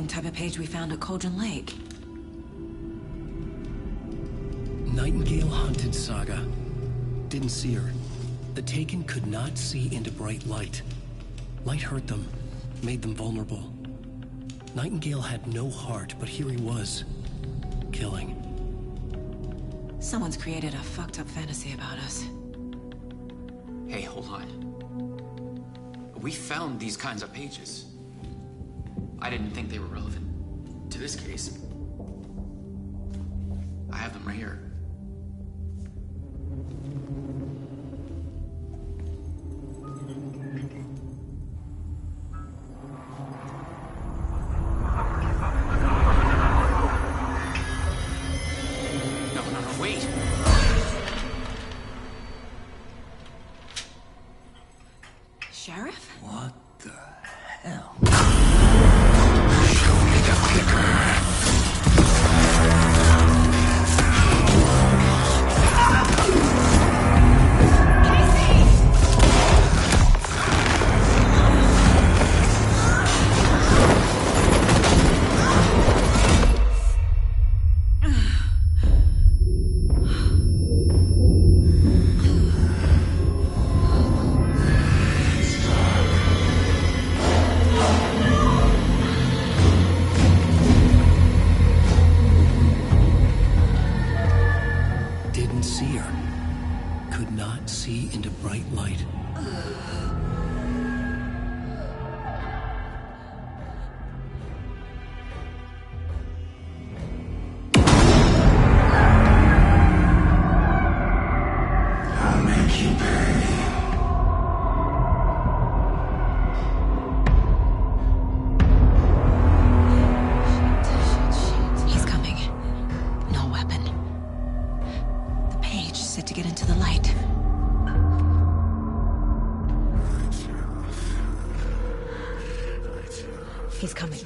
same type of page we found at Cauldron Lake. Nightingale hunted Saga. Didn't see her. The Taken could not see into bright light. Light hurt them, made them vulnerable. Nightingale had no heart, but here he was, killing. Someone's created a fucked up fantasy about us. Hey, hold on. We found these kinds of pages. I didn't think they were relevant to this case. I have them right here. Sheriff? What the hell? He's coming.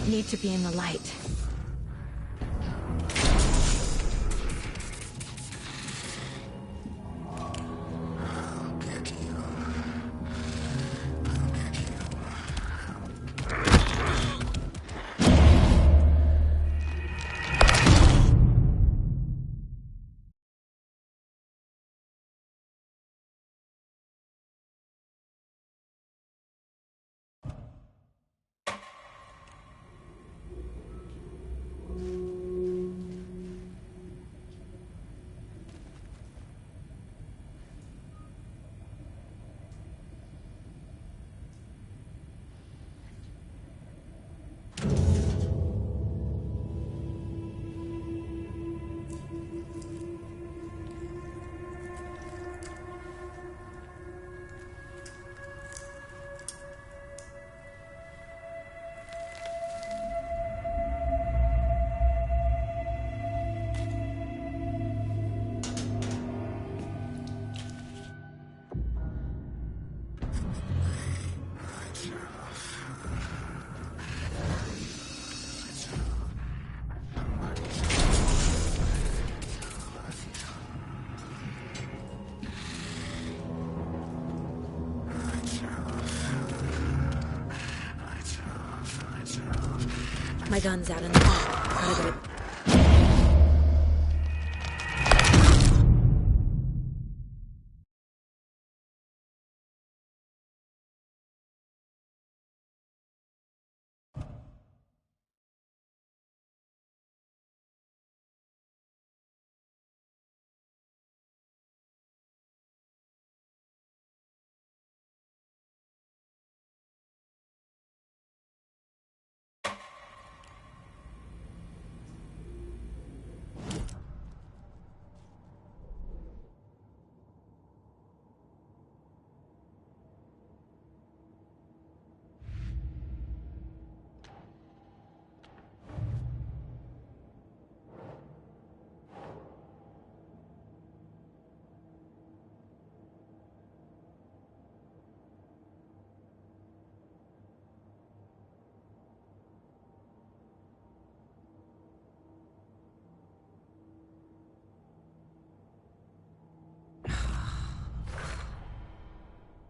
Need to be in the light. My gun's out in the hall. Gotta go.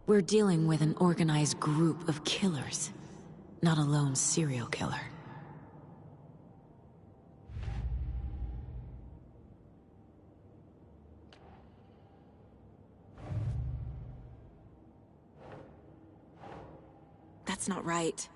We're dealing with an organized group of killers. Not a lone serial killer. That's not right.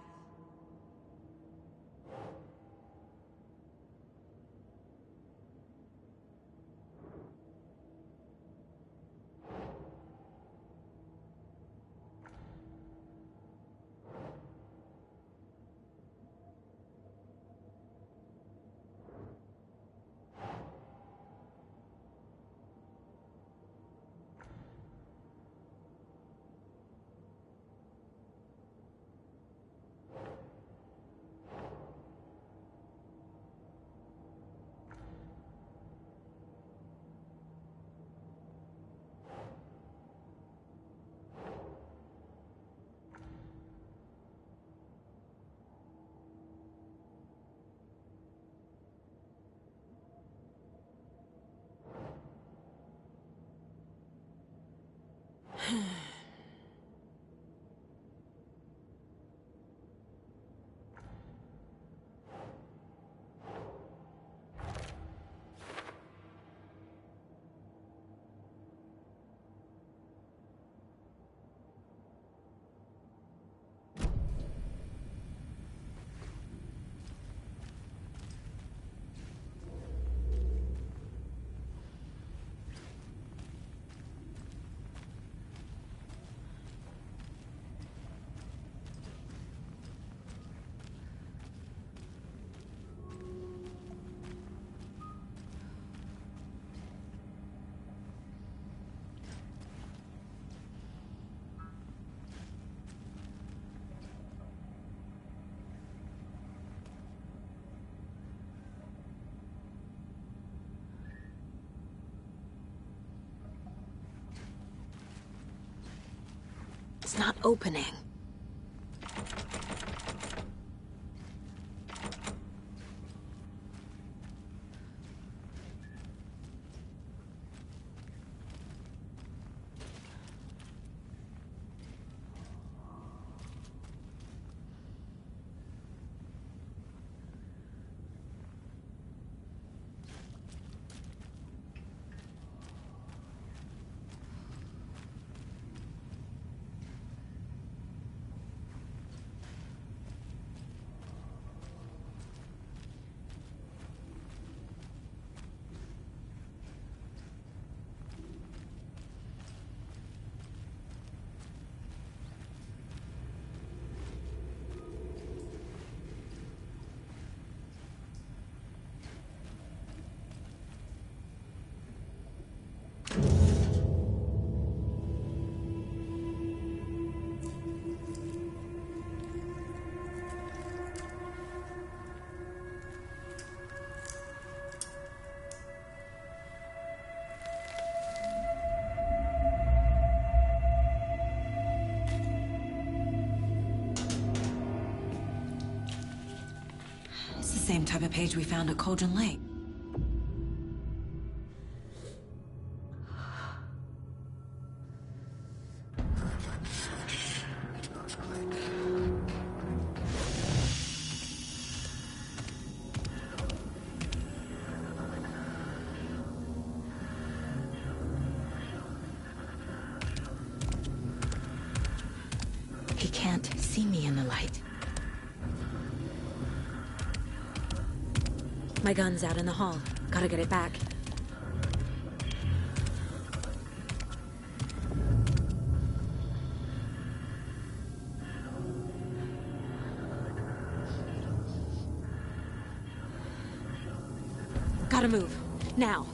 It's not opening. Same type of page we found at Cauldron Lake. He can't see me in the light. My gun's out in the hall. Gotta get it back. Gotta move. Now.